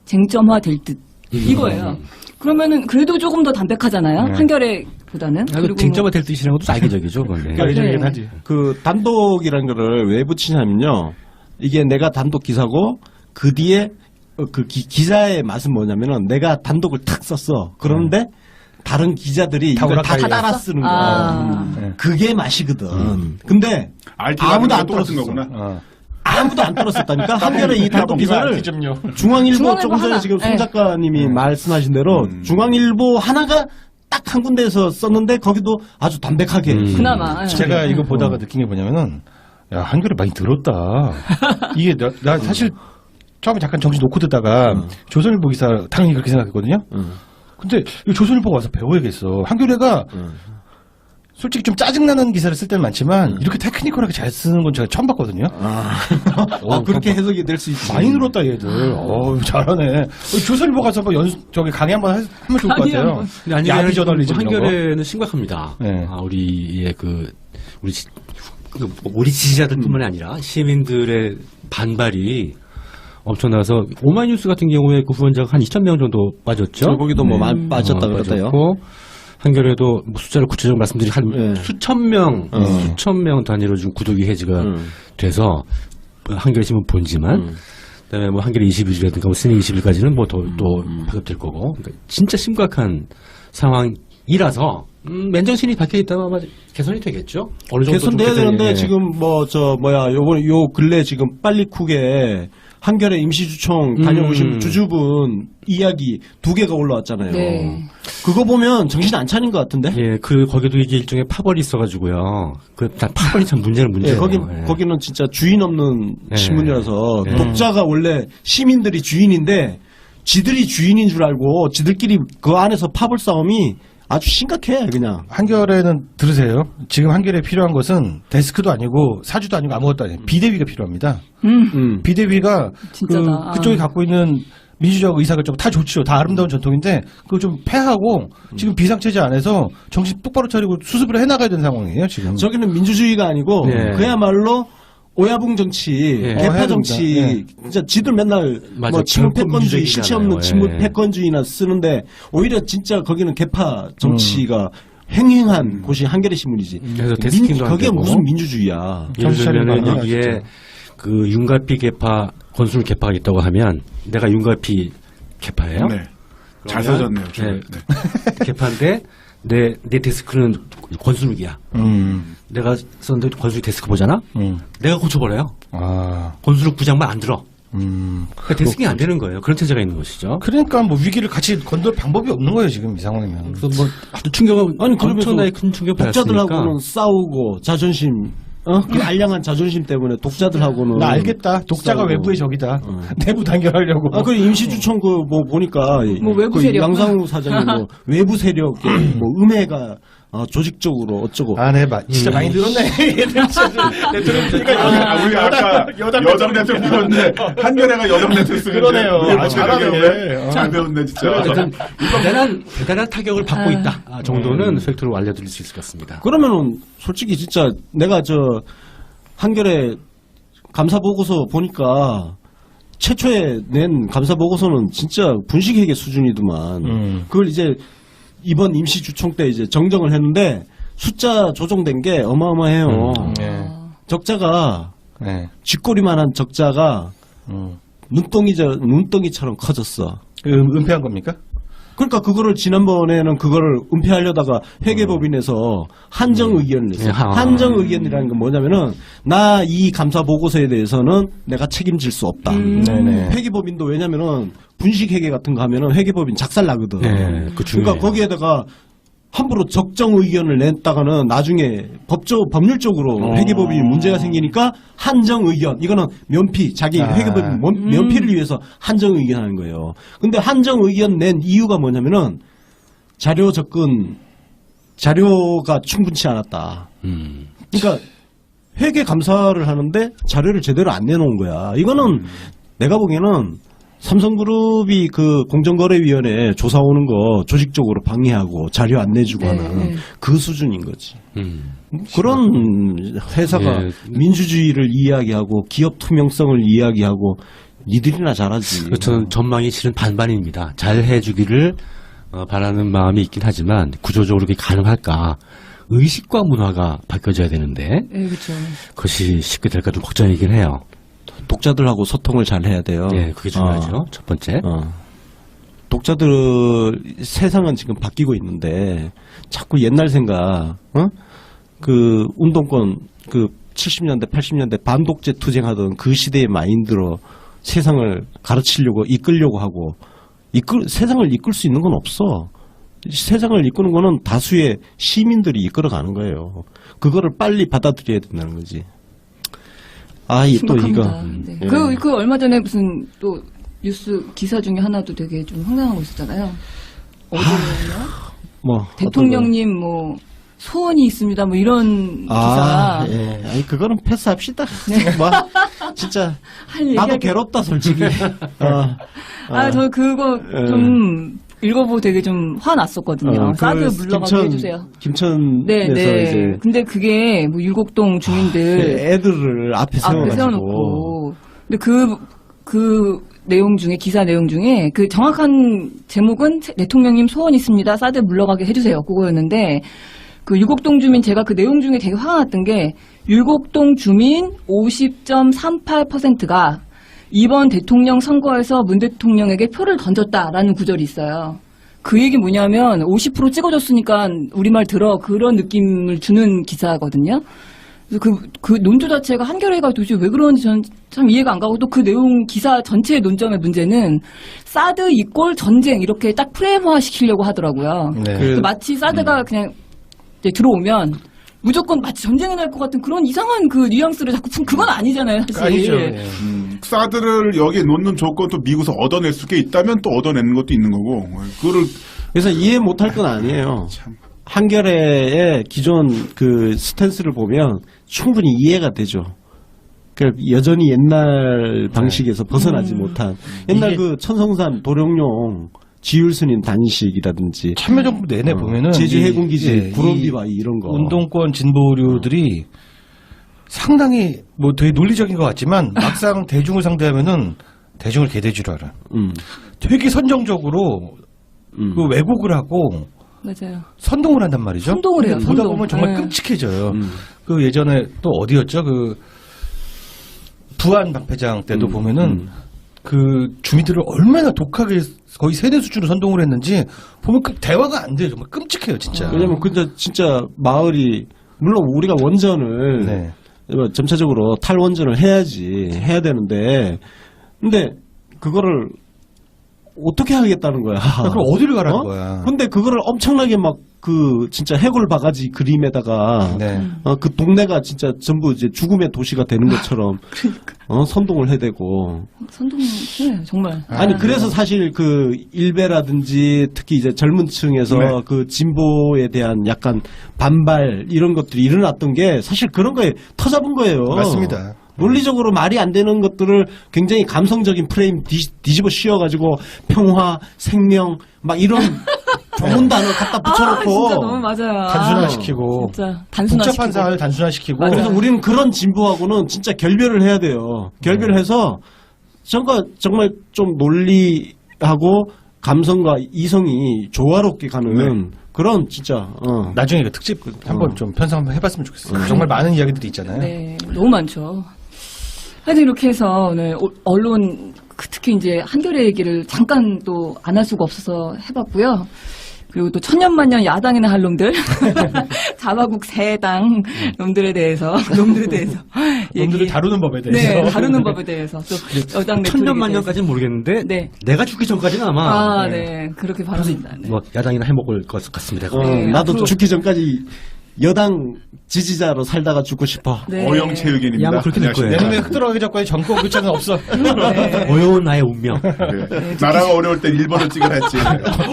쟁점화될 듯 이거예요. 그러면은 그래도 조금 더 담백하잖아요. 네. 한겨레보다는. 그리고 쟁점화 될 뜻이라는 것도 사기적이죠, 그건. 네. 이적이긴 네. 하지. 그 단독이라는 거를 왜 붙이냐면요. 이게 내가 단독 기사고 그 뒤에 그 기사의 맛은 뭐냐면은 내가 단독을 탁 썼어. 그런데 다른 기자들이 다 이걸 다 오락가리야. 따라 쓰는 거야. 아. 그게 맛이거든. 근데 아무도 안 똑같은 떨었어. 거구나. 아무도 안 떨었었다니까 한겨레 이 단독 기사를 좀 중앙일보 중앙일보 조금 전에 하나. 지금 손 네. 작가님이 말씀하신 대로 중앙일보 하나가 딱 한 군데에서 썼는데 거기도 아주 담백하게 그나마. 예. 제가 이거 보다가 느낀 게 뭐냐면은 야 한겨레 많이 들었다. 이게 나 사실 처음에 잠깐 정신 놓고 듣다가 조선일보 기사 당연히 그렇게 생각했거든요. 근데 이 조선일보가 와서 배워야겠어. 한겨레가 솔직히 좀 짜증나는 기사를 쓸 때는 많지만 이렇게 테크니컬하게 잘 쓰는 건 제가 처음 봤거든요. 그렇게 해석이 될 수 있지. 많이 늘었다 얘들. 잘하네. 조선일보 가서 뭐 저기 강의 한번 하면 좋을 것 강의 같아요. 한번. 근데 야비 저널리즘 이런 거. 한겨레는 심각합니다. 네. 우리의 우리 지지자들뿐만이 아니라 시민들의 반발이 엄청나서 오마이뉴스 같은 경우에 그 후원자가 한 2,000명 정도 빠졌죠. 거기도 뭐 많이 빠졌다 그랬대요. 빠졌고, 한겨레도 뭐 숫자를 구체적으로 말씀드리 한 네. 수천 명 단위로 지금 구독이 해지가 돼서 한겨레 신문 본지만 그다음에 뭐 한겨레 21이라든가 뭐 스내 21까지는 뭐 또 파급될 거고 그러니까 진짜 심각한 상황이라서 맨정신이 박혀 있다면 아마 개선이 되겠죠. 어느 정도 좀 개선돼야 개선이, 되는데 예. 지금 요 근래 지금 빨리쿡에 한겨레 임시주총 다녀오신 주주분 이야기 2개가 올라왔잖아요. 네. 그거 보면 정신 안 차린 것 같은데? 예, 거기도 이게 일종의 파벌이 있어가지고요. 파벌이 참 문제예요. 예, 예. 거기는 진짜 주인 없는 예. 신문이라서 예. 독자가 원래 시민들이 주인인데 지들이 주인인 줄 알고 지들끼리 그 안에서 파벌 싸움이 아주 심각해 그냥. 한겨레는 들으세요. 지금 한겨레에 필요한 것은 데스크도 아니고 사주도 아니고 아무것도 아니에요. 비대위가 필요합니다. 비대위가 진짜다. 그쪽이 갖고 있는 민주적 의사결정 다 좋죠. 다 아름다운 전통인데 그걸 좀 폐하고 지금 비상체제 안에서 정신 똑바로 차리고 수습을 해나가야 되는 상황이에요. 지금. 저기는 민주주의가 아니고 예. 그야말로 오야붕 정치, 예. 개파 정치, 예. 진짜 지들 맨날 맞아. 뭐 친문패권주의, 민주주의잖아요. 실체 없는 예. 친문패권주의나 쓰는데 오히려 진짜 거기는 개파 정치가 횡행한 곳이 한겨레 신문이지. 그래서 데스킹도 안 거기에 되고. 무슨 민주주의야. 예를 정신 차리고 들면 말이야, 여기에 진짜. 그 윤가피 개파, 권순일 개파가 있다고 하면 내가 윤가피 개파예요. 네. 잘 써졌네요. 네. 네. 개파인데 내 데스크는 권순욱이야. 내가 썼는데 권순욱 데스크 보잖아. 내가 고쳐버려요. 아. 권순욱 부장만 안 들어. 그러니까 데스킹이 안 되는 거예요. 그런 체제가 있는 것이죠. 그러니까 뭐 위기를 같이 건들 방법이 없는 거예요. 지금 이 상황이면. 그래서 뭐 아주 충격을 아니 그러면서 엄청나게 큰 충격 독자들하고는 싸우고 자존심, 그 알량한 자존심 때문에 독자들하고는 나 알겠다. 독자가 싸우고. 외부의 적이다. 내부 단결하려고. 그 임시주총 뭐 보니까 뭐 외부 그 세력. 양상우 사장이 뭐 외부 세력의 뭐 음해가 조직적으로 어쩌고. 네, 진짜 많이 들었네. 얘들 진짜. 그러니까 우리 아까 여정 네트워크 배웠는데 한겨레가 여정 네트워크 쓰는데 그러네요. 우리 아, 잘하네. 잘 배웠네 진짜. 어쨌든 대단한 타격을 받고 있다 정도는 팩트로 알려드릴 수 있을 것 같습니다. 그러면은 솔직히 진짜 내가 한겨레 감사 보고서 보니까 최초에 낸 감사 보고서는 진짜 분식회계 수준이더만. 그걸 이제 이번 임시주총 때 이제 정정을 했는데 숫자 조정된 게 어마어마해요. 네. 적자가 네. 쥐꼬리만한 적자가 눈덩이처럼 커졌어. 은폐한 겁니까? 그러니까 그거를 지난번에는 그거를 은폐하려다가 회계법인에서 한정 의견을 냈어요. 한정 의견이라는 건 뭐냐면은 나 이 감사 보고서에 대해서는 내가 책임질 수 없다. 네네. 회계법인도 왜냐면은 분식 회계 같은 거 하면은 회계법인 작살 나거든. 네, 그러니까 거기에다가 함부로 적정 의견을 냈다가는 나중에 법률적으로 회계법인이 문제가 생기니까 한정 의견, 이거는 면피, 자기 회계법인 면피를 위해서 한정 의견 하는 거예요. 근데 한정 의견 낸 이유가 뭐냐면은 자료 접근, 자료가 충분치 않았다. 그러니까 회계 감사를 하는데 자료를 제대로 안 내놓은 거야. 이거는 내가 보기에는 삼성그룹이 그 공정거래위원회 조사 오는 거 조직적으로 방해하고 자료 안 내주고 하는 그 수준인 거지. 그런 회사가 민주주의를 이야기하고 기업 투명성을 이야기하고 니들이나 잘하지. 저는 전망이 실은 반반입니다. 잘 해주기를 바라는 마음이 있긴 하지만 구조적으로 그게 가능할까. 의식과 문화가 바뀌어져야 되는데 네, 그렇죠. 그것이 쉽게 될까 좀 걱정이긴 해요. 독자들하고 소통을 잘 해야 돼요. 네, 그게 중요하죠. 첫 번째. 독자들 세상은 지금 바뀌고 있는데 자꾸 옛날 생각, 그 운동권 그 70년대, 80년대 반독재 투쟁하던 그 시대의 마인드로 세상을 가르치려고 이끌려고 하고 세상을 이끌 수 있는 건 없어. 세상을 이끄는 거는 다수의 시민들이 이끌어가는 거예요. 그거를 빨리 받아들여야 된다는 거지. 또 이거. 네. 예. 그 얼마 전에 무슨 또 뉴스 기사 중에 하나도 되게 좀 황당한 거 있었잖아요. 어제였나? 뭐 대통령님 뭐 소원이 있습니다. 뭐 이런 기사. 예. 아니 그거는 패스합시다. 뭐 진짜 나도 괴롭다 솔직히. 저 그거 좀 읽어보고 되게 좀 화났었거든요. 사드 물러가게 해주세요. 김천에서 이제 근데 그게 뭐 율곡동 주민들 애들을 앞에 세워가지고. 근데 그 내용 중에 기사 내용 중에 그 정확한 제목은 대통령님 소원 있습니다. 사드 물러가게 해주세요. 그거였는데 그 율곡동 주민 제가 그 내용 중에 되게 화가 났던 게 율곡동 주민 50.38%가 이번 대통령 선거에서 문 대통령에게 표를 던졌다라는 구절이 있어요. 그 얘기 뭐냐면 50% 찍어줬으니까 우리말 들어 그런 느낌을 주는 기사거든요. 그래서 그 논조 자체가 한겨레가 도대체 왜 그런지 저는 참 이해가 안 가고 또 그 내용 기사 전체의 논점의 문제는 사드 이꼴 전쟁 이렇게 딱 프레임화 시키려고 하더라고요. 네. 마치 사드가 그냥 이제 들어오면 무조건 마치 전쟁이 날 것 같은 그런 이상한 그 뉘앙스를 자꾸 그건 아니잖아요, 사실. 아니죠. 예. 사드를 여기에 놓는 조건도 미국에서 얻어낼 수게 있다면 또 얻어내는 것도 있는 거고 그거를 그래서 이해 못할 건 아니에요. 한겨레의 기존 그 스탠스를 보면 충분히 이해가 되죠. 그러니까 여전히 옛날 방식에서 벗어나지 못한 옛날 그 천성산 도룡뇽 지율스님 단식이라든지 참여정부 내내 보면은 제주 해군기지 구름비바위 이 이런 거 운동권 진보류들이 상당히 뭐 되게 논리적인 것 같지만 막상 대중을 상대하면은 대중을 개돼지로 알아. 되게 선정적으로 그 왜곡을 하고 맞아요. 선동을 한단 말이죠. 선동을 해요. 보다 선동. 보면 정말 네. 끔찍해져요. 그 예전에 또 어디였죠? 그 부안 박회장 때도 보면은 그 주민들을 얼마나 독하게 거의 세대 수준으로 선동을 했는지 보면 그 대화가 안 돼요. 정말 끔찍해요, 진짜. 왜냐면 근데 진짜 마을이 물론 우리가 원전을 네. 점차적으로 탈원전을 해야 되는데 근데 그거를 어떻게 하겠다는 거야. 그럼 어디를 가라는 거야. 근데 그거를 엄청나게 막 그 진짜 해골 바가지 그림에다가 네. 그 동네가 진짜 전부 이제 죽음의 도시가 되는 것처럼 선동을 해대고 선동이 정말. 아니 그래서 사실 그 일베라든지 특히 이제 젊은 층에서 네. 그 진보에 대한 약간 반발 이런 것들이 일어났던 게 사실 그런 거에 터잡은 거예요. 맞습니다. 논리적으로 말이 안 되는 것들을 굉장히 감성적인 프레임 뒤집어 씌워가지고 평화, 생명 막 이런 좋은 단어 갖다 붙여놓고 진짜 너무 맞아요. 단순화시키고 진짜 단순화시키고. 복잡한 사안을 단순화시키고 그래서 우리는 그런 진보하고는 진짜 결별을 해야 돼요. 결별을 해서 정말 좀 논리하고 감성과 이성이 조화롭게 가는 그런 진짜 나중에 그 특집 한번 좀 편성 한번 해봤으면 좋겠어요. 정말 많은 이야기들이 있잖아요. 네, 너무 많죠. 하여튼 이렇게 해서 오늘 언론 특히 이제 한겨레 얘기를 잠깐 또 안 할 수가 없어서 해봤고요. 그리고 또 천년만년 야당이나 할 놈들, 자바국 세당 놈들에 대해서 놈들을 다루는 법에 대해서. 네, 다루는 법에 대해서 또 여당 내토릭에 천년만년까지는 모르겠는데 네. 내가 죽기 전까지는 아마 네, 그렇게 바랍니다. 네. 뭐 야당이나 해먹을 것 같습니다. 나도 앞으로- 죽기 전까지 여당 지지자로 살다가 죽고 싶어. 네. 어영채 의견입니다. 야, 뭐 그렇게 될 거예요. 내 안녕하십니까. 눈에 흐드러가기 전까지 정권 교체는 없어. 어려운 나의 운명. 네. 나라가 어려울 때 1번을 찍으라 했지.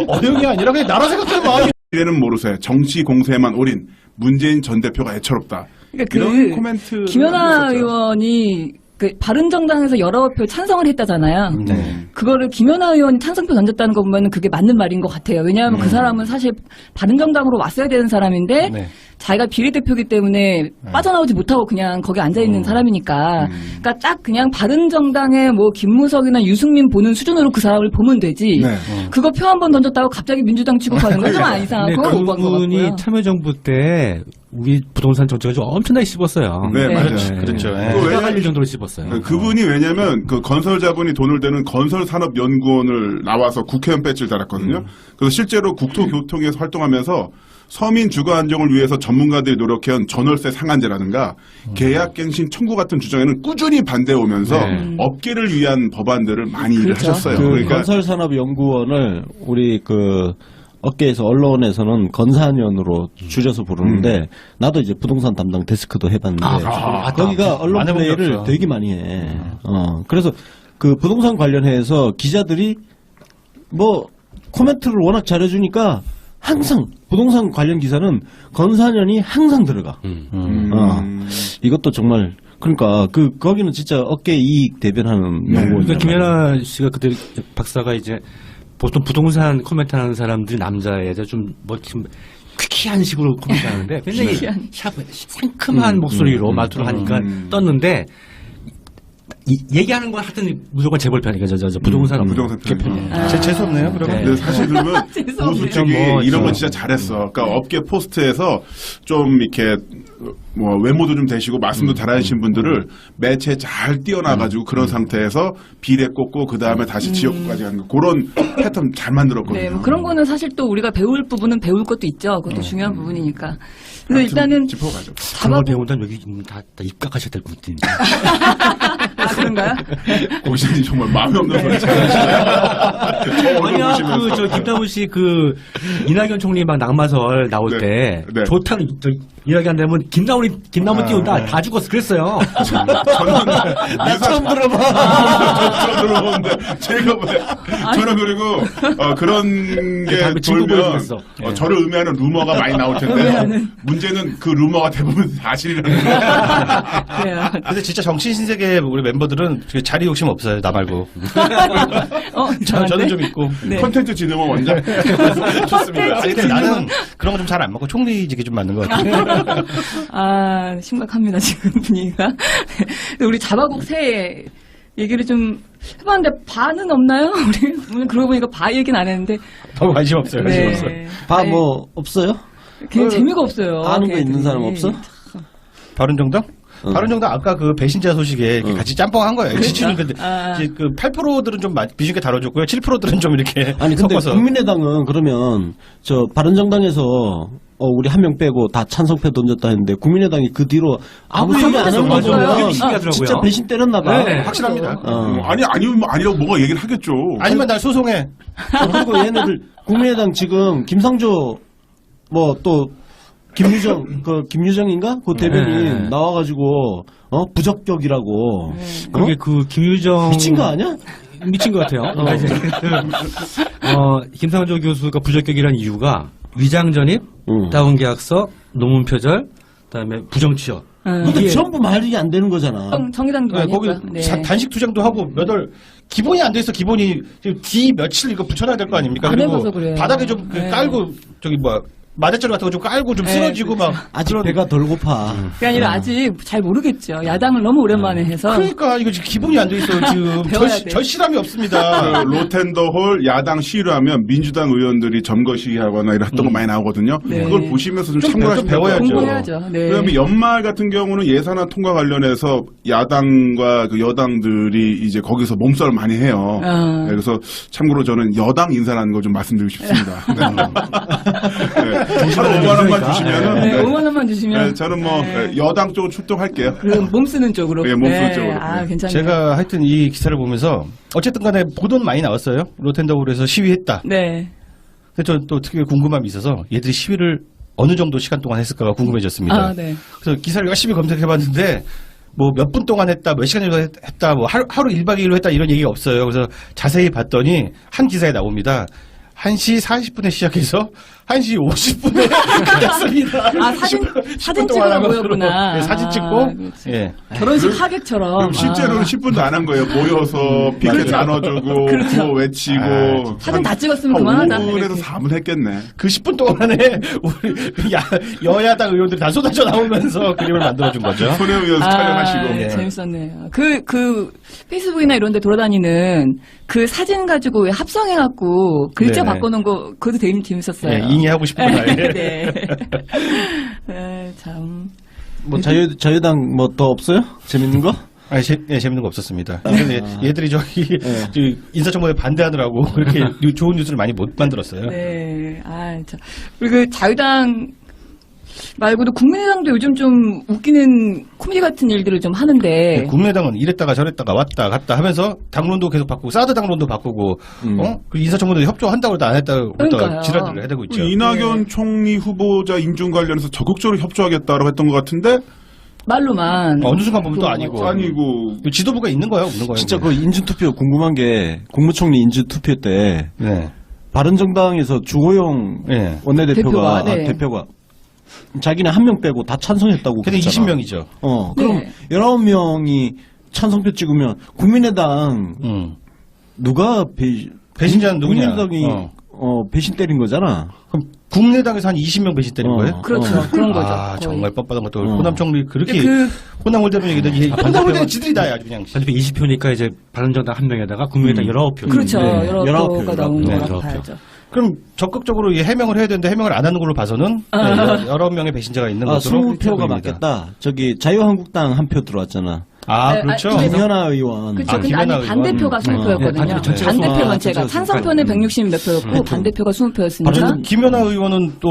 어려운 게 아니라 그냥 나라 생각해봐. 미래는 모르세. 정치 공세에만 올인. 문재인 전 대표가 애처롭다. 그러니까 이런 코멘트. 김연아 의원이 그 바른정당에서 여러 표 찬성을 했다잖아요. 네. 그거를 김연아 의원이 찬성표 던졌다는 거 보면 그게 맞는 말인 것 같아요. 왜냐하면 그 사람은 사실 바른정당으로 왔어야 되는 사람인데 네. 자기가 비례대표기 때문에 빠져나오지 못하고 그냥 거기 앉아있는 사람이니까 그러니까 딱 그냥 바른정당의 뭐 김무석이나 유승민 보는 수준으로 그 사람을 보면 되지 네. 그거 표 한 번 던졌다고 갑자기 민주당 취급하는 건 좀 근데 이상하고 오버한 것 그분이 같고요. 참여정부 때 우리 부동산 정책을 좀 엄청나게 씹었어요. 네, 네. 맞아요. 그렇죠. 예. 그 뼈 갈릴 정도로 씹었어요. 그분이 왜냐면 그 건설자분이 돈을 대는 건설산업연구원을 나와서 국회의원 배지를 달았거든요. 그래서 실제로 국토교통에서 활동하면서 서민 주거 안정을 위해서 전문가들이 노력해온 전월세 상한제라든가 계약갱신 청구 같은 주장에는 꾸준히 반대해 오면서 네. 업계를 위한 법안들을 많이 일을 그렇죠. 하셨어요. 그 그러니까 건설산업연구원을 우리 그 업계에서 언론에서는 건산연으로 줄여서 부르는데 나도 이제 부동산 담당 데스크도 해봤는데 거기가 언론 많이 본 게 플레이를 없어요. 되게 많이 해. 그래서 그 부동산 관련해서 기자들이 뭐 코멘트를 워낙 잘해주니까 항상 부동산 관련 기사는 건산연이 항상 들어가. 이것도 정말 그러니까 거기는 진짜 업계 이익 대변하는 연구원. 그러니까 김연아 씨가 그때 박사가 이제 보통 부동산 코멘트하는 사람들이 남자 여자 좀뭐 퀴퀴한 식으로 코멘트하는데 굉장히 상큼한 목소리로 말투를 하니까 떴는데 얘기하는 건 하여튼 무조건 재벌 편이니까 저 부동산 부동산 편. 재수없네요. 그러면. 네. 근데 사실 그러면 보수 측이 뭐, 이런 건 진짜 잘했어. 그러니까 업계 포스트에서 좀 이렇게 뭐 외모도 좀 되시고 말씀도 잘하시는 분들을 매체에 잘 띄워놔가지고 그런 상태에서 비례 꽂고 그 다음에 다시 지역구까지 가는 거 그런 패턴 잘 만들었거든요. 네, 뭐 그런 거는 사실 또 우리가 배울 부분은 배울 것도 있죠. 그것도 중요한 부분이니까. 그래서 일단은 짚어가죠. 그런 걸 자바국 배운다면 여기 다 입각하셔야 될 분들인데. 그런가요? 고시님 정말 마음이 없는 소리 잘하시네요. 아니야, 저 김남훈 씨 그 이낙연 총리 막 낙마설 나올 네, 때 네. 좋다는 이야기 안 되면 김남훈 띄운다 다 죽었어 그랬어요. 나 처음 들어봐. 처음 들어보는데 제가 왜 저는 그리고 그런 게 다음에 친구 돌면 보여주겠어. 저를 의미하는 루머가 많이 나올 텐데 문제는 그 루머가 대부분 사실이라는 거예요. 그래요. 근데 진짜 정치 신세계 우리 멤버들은 되게 자리 욕심 없어요. 나 말고. 저는 좀 있고. 네. 컨텐츠 진흥원 원장 좋습니다. 아니, 근데 나는 그런 거 좀 잘 안 먹고 총리직이 좀 맞는 것 같아요. 아, 심각합니다, 지금 분위기가. 근데 우리 자바국 새 얘기를 좀 해봤는데, 바는 없나요? 우리, 오늘 그러고 보니까 바 얘기는 안 했는데. 너무 관심 없어요. 관심 없어요. 봐 아니, 뭐 없어요? 그냥 재미가 없어요. 아는 거 걔네들이. 있는 사람 없어? 바른정당? 바른정당 아까 그 배신자 소식에 이렇게 같이 짬뽕한 거예요. 지지는 근데 이제 그 8%들은 좀 비중있게 다뤄줬고요. 7%들은 좀 이렇게 아니 근데 섞어서. 국민의당은 그러면 저 바른정당에서 우리 한 명 빼고 다 찬성표 던졌다 했는데 국민의당이 그 뒤로 아무 소리 안 하는 거 맞아요. 보면 그게 신기하더라고요. 진짜 배신 때렸나 봐. 네. 확실합니다. 아니라고 뭐가 얘기를 하겠죠. 아니면 날 소송해. 그리고 얘네들 국민의당 지금 김상조 뭐 또 김유정인가? 그 대변인 네. 나와가지고 부적격이라고. 그게 그 김유정 미친 거 아니야? 미친 것 같아요. 그러니까 이제 김상조 교수가 부적격이라는 이유가 위장 전입, 다운 계약서, 논문 표절, 그다음에 부정 취업. 근데 전부 말이 안 되는 거잖아. 정의당도 네, 많이 거기 했고요. 네. 단식 투쟁도 하고 몇 월 기본이 안 돼 있어. 기본이 지금 D 며칠 이거 붙여놔야 될 거 아닙니까? 안 그리고 해봐서 그래요. 바닥에 좀 네. 깔고 저기 마대자루 같은 거 좀 깔고 좀 네, 쓰러지고 막 아직 배가 덜 고파. 그게 아니라 아직 잘 모르겠죠. 야당을 너무 오랜만에 해서. 그러니까 이거 지금 기본이 안 돼 있어요. 지금 배워야 돼. 절실함이 없습니다. 그 로텐더홀 야당 시위를 하면 민주당 의원들이 점거 시위하거나 이랬던 거 많이 나오거든요. 네. 그걸 보시면서 좀 좀 참고하시면 배워야죠. 공부해야죠. 네. 그다음에 연말 같은 경우는 예산안 통과 관련해서 야당과 그 여당들이 이제 거기서 몸싸움을 많이 해요. 아. 네, 그래서 참고로 저는 여당 인사라는 걸 좀 말씀드리고 싶습니다. 네. 하루 5만 원만 주시면은 네, 네. 5만 원만 주시면. 네, 저는 뭐 네. 여당 쪽으로 출동할게요. 그럼 몸 쓰는 쪽으로. 예, 몸 쓰는 쪽으로. 아, 네. 괜찮네요. 제가 하여튼 이 기사를 보면서 어쨌든 간에 보도는 많이 나왔어요. 로텐더홀에서 시위했다. 네. 근데 저는 또 특히 궁금함이 있어서 얘들이 시위를 어느 정도 시간 동안 했을까가 궁금해졌습니다. 아, 네. 그래서 기사를 열심히 검색해봤는데 뭐 몇 분 동안 했다, 몇 시간 정도 했다, 뭐 하루 1박 2일로 했다 이런 얘기가 없어요. 그래서 자세히 봤더니 한 기사에 나옵니다. 1시 40분에 시작해서 1시 50분에 끝났습니다. 아, 사진 찍으러 모였구나. 네, 사진 아, 찍고 그렇지. 예. 결혼식 하객처럼. 그럼 실제로는 10분도 안 한 거예요. 모여서 피켓 그렇죠. 나눠주고 구호 외치고 사진 다 찍었으면 한 그만하자. 5분에서 4분 했겠네. 그 10분 동안에 우리 여야당 의원들이 다 쏟아져 나오면서 그림을 만들어준 거죠. 손혜원 의원 촬영하시고. 네, 예. 재밌었네요. 그 페이스북이나 이런 데 돌아다니는 그 사진 가지고 왜 합성해갖고 글자 네네. 바꿔놓은 거, 그것도 되게 재밌었어요. 예, 인이하고 싶은 말. 네. 네, 참. 뭐 자유당 뭐 더 없어요? 재밌는 거? 아니, 재밌는 거 없었습니다. 근데 얘들이 저기 인사청문회 반대하느라고 그렇게 좋은 뉴스를 많이 못 만들었어요. 네. 아, 참. 그리고 그 자유당 말고도 국민의당도 요즘 좀 웃기는 코미디 같은 일들을 좀 하는데. 네, 국민의당은 이랬다가 저랬다가 왔다 갔다 하면서 당론도 계속 바꾸고 사드 당론도 바꾸고 그 인사청문회 협조한다고 해도 안 했다고 그러니까요. 지랄들을 해대고 있죠. 이낙연 총리 후보자 인준 관련해서 적극적으로 협조하겠다라고 했던 것 같은데 말로만. 어느 순간 보면 또 아니고. 아니고 지도부가 있는 거예요, 없는 거예요? 진짜 그 인준투표 궁금한 게 국무총리 인준투표 때 네. 바른정당에서 주호영 네. 원내대표가 대표가, 네. 대표가 자기는 한 명 빼고 다 찬성했다고 근데 그랬잖아. 20명이죠. 그럼 네. 19명이 찬성표 찍으면 국민의당 누가 배신자는 누구냐? 국민의당이 배신 때린 거잖아. 그럼 국민의당에서 한 20명 배신 때린 거예요? 그렇죠. 그런 거죠. 아, 거의. 정말 뻔뻔한 것도. 호남 총리 그렇게 근데 호남 올대면 얘기더니 호남 올대는 지들이 다야, 아주 그냥. 반대표 20표니까 이제 바른정당 1명에다가 국민의당 19표. 그렇죠. 네. 여러 19표, 표가 나오는 네, 거라고 19표. 봐야죠. 그럼 적극적으로 이 해명을 해야 되는데 해명을 안 하는 걸로 봐서는 여러 명의 배신자가 있는 것으로 20표가 보입니다. 맞겠다. 저기 자유한국당 한 표 들어왔잖아. 아, 네, 그렇죠. 아, 김연아 의원. 그렇죠. 아, 근데 김연아 아니 의원. 반대표가 20표였거든요. 반대표 전체가 반대표 20표. 전체가 아, 찬성표는 160 몇 표였고 반대표가 20표였으니까. 김연아 의원은 또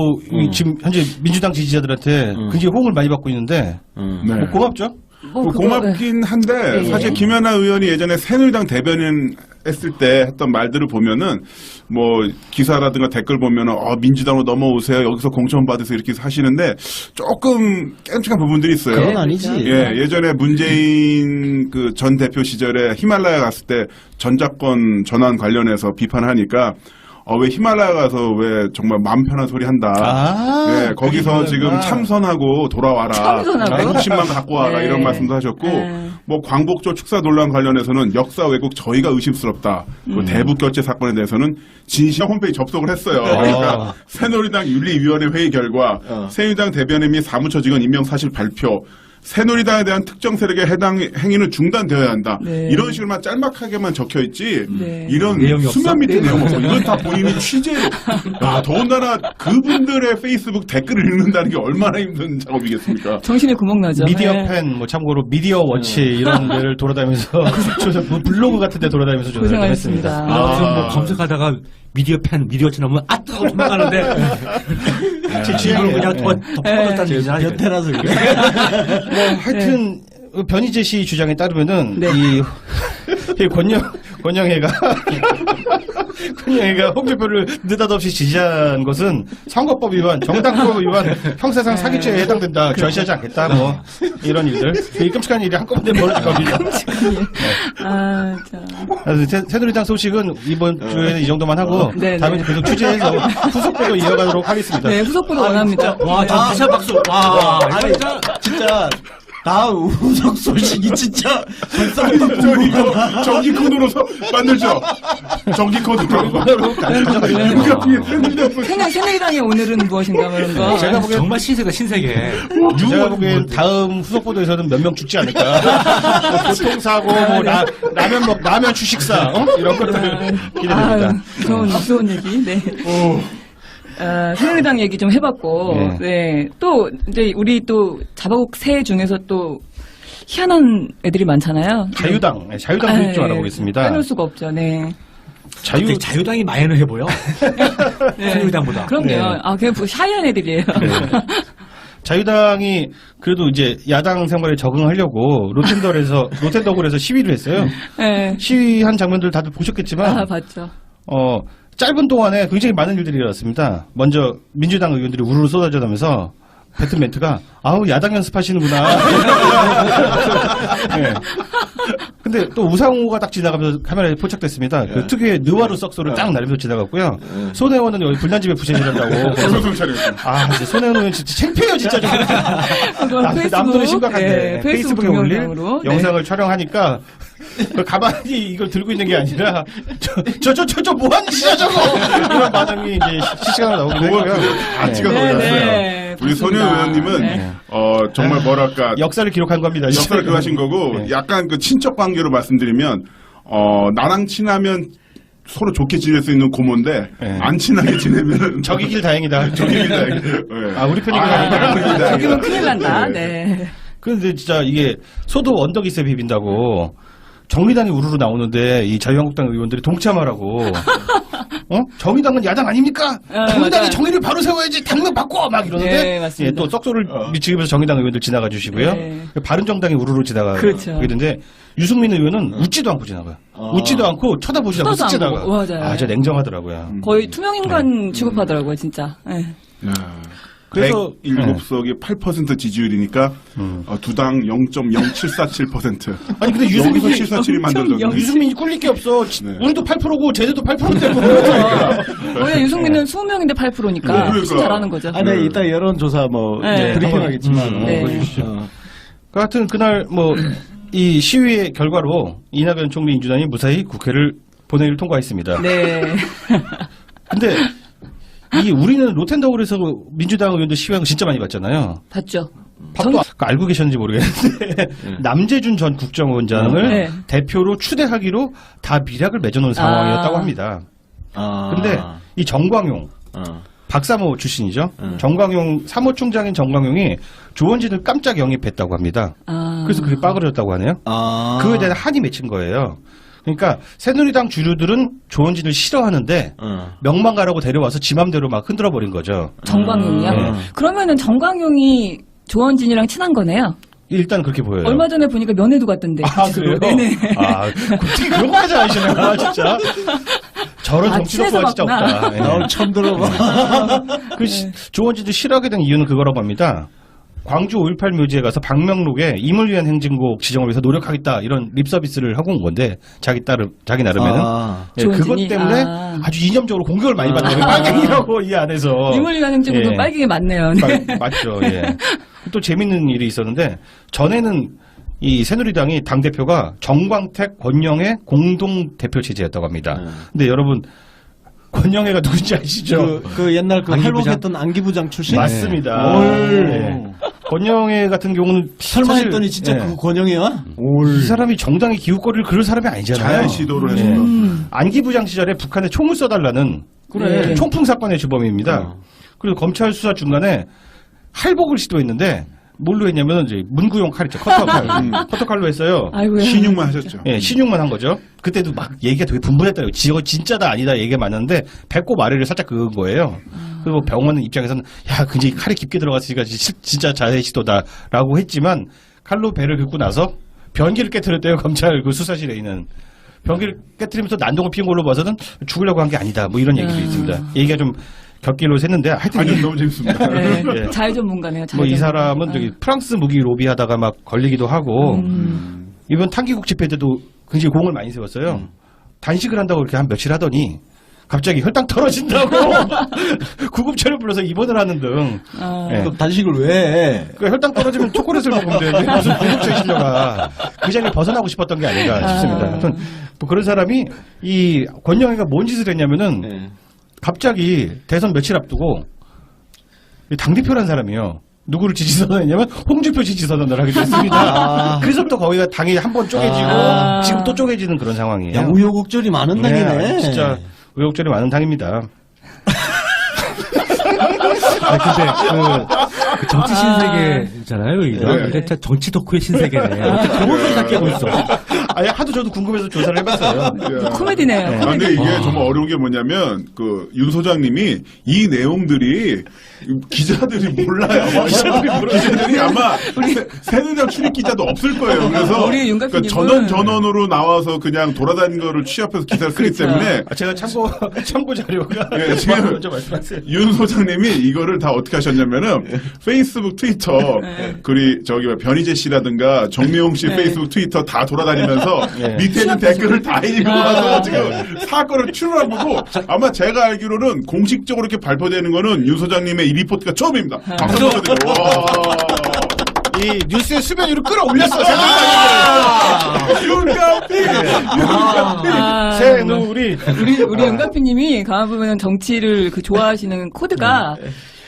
지금 현재 민주당 지지자들한테 굉장히 호응을 많이 받고 있는데 네. 뭐 고맙죠? 뭐 그거, 고맙긴 한데 네. 사실 김연아 의원이 예전에 새누리당 대변인 했을 때 했던 말들을 보면은 뭐 기사라든가 댓글 보면은 민주당으로 넘어오세요 여기서 공천 받으세요 이렇게 하시는데 조금 깨름직한 부분들이 있어요. 그건 아니지. 예, 예전에 문재인 그 전 대표 시절에 히말라야 갔을 때 전작권 전환 관련해서 비판하니까 왜 히말라야 가서 왜 정말 마음 편한 소리 한다. 예, 거기서 지금 참선하고 돌아와라. 참선하고? 160만 갖고 와라. 네. 이런 말씀도 하셨고 네. 뭐 광복절 축사 논란 관련해서는 역사 왜곡 저희가 의심스럽다. 그 대북 결제 사건에 대해서는 진실 홈페이지 접속을 했어요. 그러니까 새누리당 윤리위원회 회의 결과 새누리당 대변인 및 사무처 직원 임명 사실 발표 새누리당에 대한 특정 세력의 해당 행위는 중단되어야 한다. 네. 이런 식으로만 짤막하게만 적혀 있지. 네. 이런 내용이 없어? 수면 밑에 내용 없어. 이건 다 본인이 취재로. 더군다나 그분들의 페이스북 댓글을 읽는다는 게 얼마나 힘든 작업이겠습니까? 정신에 구멍 나죠. 미디어 네. 팬, 뭐 참고로 미디어 워치 이런 데를 돌아다니면서 뭐 블로그 같은 데 돌아다니면서 조사를 고생하셨습니다. 했습니다. 아무튼 뭐 검색하다가 미디어 치 나오면 뜨거워 도망가는데 제 이걸 취향이에요. 그냥 더 퍼졌다는 얘기를 하죠. 변태라서 그래. 뭐 하여튼 변희재 씨 주장에 따르면은 네. 이 권영애가 홍준표를 느닷없이 지지한 것은 선거법 위반, 정당법 위반, 형사상 사기죄에 해당된다. 절시하지 않겠다. 뭐 이런 일들, 이 끔찍한 일이 한꺼번에 벌어질 겁니다. 아, 참. 그래서 새누리당 소식은 이번 주에는 이 정도만 하고 네, 다음에 네. 계속 취재해서 후속보도 이어가도록 하겠습니다. 네, 후속보도 원합니다. 와, 다시 한 박수. 와, 아니, 진짜 진짜 다 우석 소식이 진짜 벌써 저 이거 정기 코드로 만들죠. 정기 코드. 새누리당의 오늘은 무엇인가 그런 거. 제가 보기엔 정말 신세가 신세계. 제가 보기엔 다음 후속 보도에서는 몇 명 죽지 않을까. 뭐 교통사고, 뭐 라면 주식사 이런 것들 기대됩니다. 무서운 얘기. 네. 새누리당 얘기 좀 해봤고, 네. 또, 이제, 우리 또, 자바국 새 중에서 또, 희한한 애들이 많잖아요. 자유당 소식 좀 알아보겠습니다. 빼놓을 수가 없죠, 네. 자유당이 마이너해 보여. 새누리당보다. 그럼요. 네. 그냥 샤이한 애들이에요. 자유당이 그래도 이제 야당 생활에 적응하려고 로텐더글에서 시위를 했어요. 네. 시위한 장면들 다들 보셨겠지만, 봤죠. 짧은 동안에 굉장히 많은 일들이 일어났습니다. 먼저 민주당 의원들이 우르르 쏟아져나면서 뱉은 멘트가 아우 야당 연습하시는구나. 네. 근데 또 우상호가 딱 지나가면서 카메라에 포착됐습니다. 그 특유의 느와르 썩소를 딱 날리면서 지나갔고요. 손혜원은 여기 불난집에 부채질한다고. 이제 손혜원 의원 진짜 창피해요 진짜 좀. 남들은 심각한데 페이스북에 올릴 영상을 촬영하니까 가만히 이걸 들고 있는 게 아니라 저 뭐하는 짓이야 저거 이런 반응이 이제 실시간으로 나오기도 했고요. 다 찍어 놓으셨어요. 우리 손혜원 의원님은 정말 뭐랄까 역사를 기록한 겁니다. 역사를 기록하신 거고 약간 그 친척 관계로 말씀드리면 나랑 친하면 서로 좋게 지낼 수 있는 고모인데 안 친하게 지내면 적이길 다행이다. 적이길 다행이다. 우리 편이구나. 적이면 큰일 난다. 네. 그런데 진짜 이게 소도 언덕이세 비빈다고 정의당이 우르르 나오는데 이 자유한국당 의원들이 동참하라고. 정의당은 야당 아닙니까? 정의당이 맞아요. 정의를 바로 세워야지 당면 바꿔 막 이러는데 네, 맞습니다. 또 썩소를 미치면서 정의당 의원들 지나가 주시고요. 네. 바른정당이 우르르 지나가고 그렇죠. 그러는데 유승민 의원은 웃지도 않고 지나가요. 웃지도 않고 쳐다보지도 않고 쓱 지나가요. 맞아요. 진짜 냉정하더라고요. 거의 투명인간 취급하더라고요, 진짜. 네. 그래서 107석이 8% 지지율이니까 두 당 0.0747%. 아니 근데 여기서 747이 만들어졌는데 유승민이 꿀릴 게 없어. 우리도 8%고 쟤네도 8%대고. 원래 유승민은 20명인데 8%니까 훨씬 잘하는 거죠. 네, 이따 여론조사 브리핑하겠지만 네. 보여주시죠. 그 하여튼 그날 이 시위의 결과로 이낙연 총리 인준안이 무사히 국회를 본회의를 통과했습니다. 네. 근데 우리는 로텐더글에서 민주당 의원들 시위한 거 진짜 많이 봤잖아요. 봤죠. 밥도 알고 계셨는지 모르겠는데 남재준 전 국정원장을 대표로 추대하기로 다 미락을 맺어놓은 상황이었다고 합니다. 근데 이 정광용 박사모 출신이죠. 정광용 사무총장인 정광용이 조원진을 깜짝 영입했다고 합니다. 그래서 그게 빠그러졌다고 하네요. 그거에 대한 한이 맺힌 거예요. 그러니까 새누리당 주류들은 조원진을 싫어하는데 명망가라고 데려와서 지 맘대로 막 흔들어 버린 거죠. 정광용이요? 그러면은 정광용이 조원진이랑 친한 거네요. 일단 그렇게 보여요. 얼마 전에 보니까 면회도 갔던데. 그래요? 네네. 어떻게 그런 거까지 아시나 진짜. 저런 정치 덕후가 진짜 없다. 나 처음 들어봐. 조원진도 싫어하게 된 이유는 그거라고 합니다. 광주 5.18 묘지에 가서 방명록에 임을 위한 행진곡 지정을 위해서 노력하겠다 이런 립서비스를 하고 온 건데 자기 나름에는 그것 때문에 아주 이념적으로 공격을 많이 받는 거예요. 빨갱이라고 이 안에서 임을 위한 행진곡도 빨갱이 맞네요. 맞죠. 예. 또 재밌는 일이 있었는데 전에는 이 새누리당이 당대표가 정광택, 권영애 공동 대표 체제였다고 합니다. 근데 여러분 권영애가 누군지 아시죠? 그 옛날 활동했던 안기부장 출신? 맞습니다. 권영애 같은 경우는 설마 했더니 진짜 그 권영애야? 이 사람이 정당의 기웃거리를 그럴 사람이 아니잖아요. 자연 시도를 했습니다. 안기부장 시절에 북한에 총을 써달라는 총풍 사건의 주범입니다. 그리고 검찰 수사 중간에 할복을 시도했는데 뭘로 했냐면 이제 문구용 칼 있죠. 커터칼로 했어요. 아이고야. 신용만 하셨죠. 예, 신용만 한 거죠. 그때도 막 얘기가 되게 분분했다고. 지가 진짜다 아니다 얘기가 많았는데 배꼽 아래를 살짝 그은 거예요. 그리고 병원 입장에서는 야, 굉장히 칼이 깊게 들어갔으니까 진짜 자해 시도다라고 했지만 칼로 배를 긁고 나서 변기를 깨트렸대요. 검찰 그 수사실에 있는. 변기를 깨트리면서 난동을 피운 걸로 봐서는 죽으려고 한 게 아니다. 뭐 이런 얘기도 있습니다. 얘기가 좀 격길로 샜는데 하여튼 아니 너무 재밌습니다. 네. 자해 전문가네요. 이 사람은 저기 프랑스 무기 로비하다가 막 걸리기도 하고 이번 탄기국 집회 때도 굉장히 공을 많이 세웠어요. 단식을 한다고 이렇게 한 며칠 하더니 갑자기 혈당 떨어진다고 구급차를 불러서 입원을 하는 등. 예. 그럼 단식을 왜 해? 그러니까 혈당 떨어지면 초콜릿을 먹으면 되는데 무슨 구급차에 실려가 그 자리에 벗어나고 싶었던 게 아닌가 싶습니다. 하여튼 뭐 그런 사람이 이 권영희가 뭔 짓을 했냐면은 갑자기 대선 며칠 앞두고 당대표라는 사람이요. 누구를 지지선언했냐면 홍준표 지지선언을 하게 됐습니다. 그래서부터 거기가 당이 한 번 쪼개지고 지금 또 쪼개지는 그런 상황이에요. 야, 우여곡절이 많은 당이네. 진짜 우여곡절이 많은 당입니다. 근데 그 정치 신세계잖아요, 이거. 네. 진짜 정치 덕후의 신세계네. 그런 소리 다 깨고 있어. 아니 하도 저도 궁금해서 조사를 해봤어요. 코미디네요. 아, 근데 이게 정말 어려운 게 뭐냐면 그 윤 소장님이 이 내용들이 기자들이 몰라요. 기자들이 아마 새누리당 출입 기자도 없을 거예요. 그래서 우리 윤 그러니까 대표님은 전원으로 나와서 그냥 돌아다니는 거를 취합해서 기사를 쓰기 그렇죠. 때문에 제가 참고 자료가 네, 지금 먼저 말씀하세요. 윤 소장님이 이거를 다 어떻게 하셨냐면은 페이스북, 트위터, 그리 저기 변희재 씨라든가 정미용 씨 페이스북, 트위터 다 돌아다니면서 밑에 있는 댓글을 다 읽고 나서 지금 사건을 추론하고 아마 제가 알기로는 공식적으로 이렇게 발표되는 거는 윤 소장님의 이 리포트가 처음입니다. 박수 한번 드리고. 이 뉴스의 수면 위로 끌어올렸어. 새누리. 우리 윤가피님이 가만보면 정치를 그 좋아하시는 코드가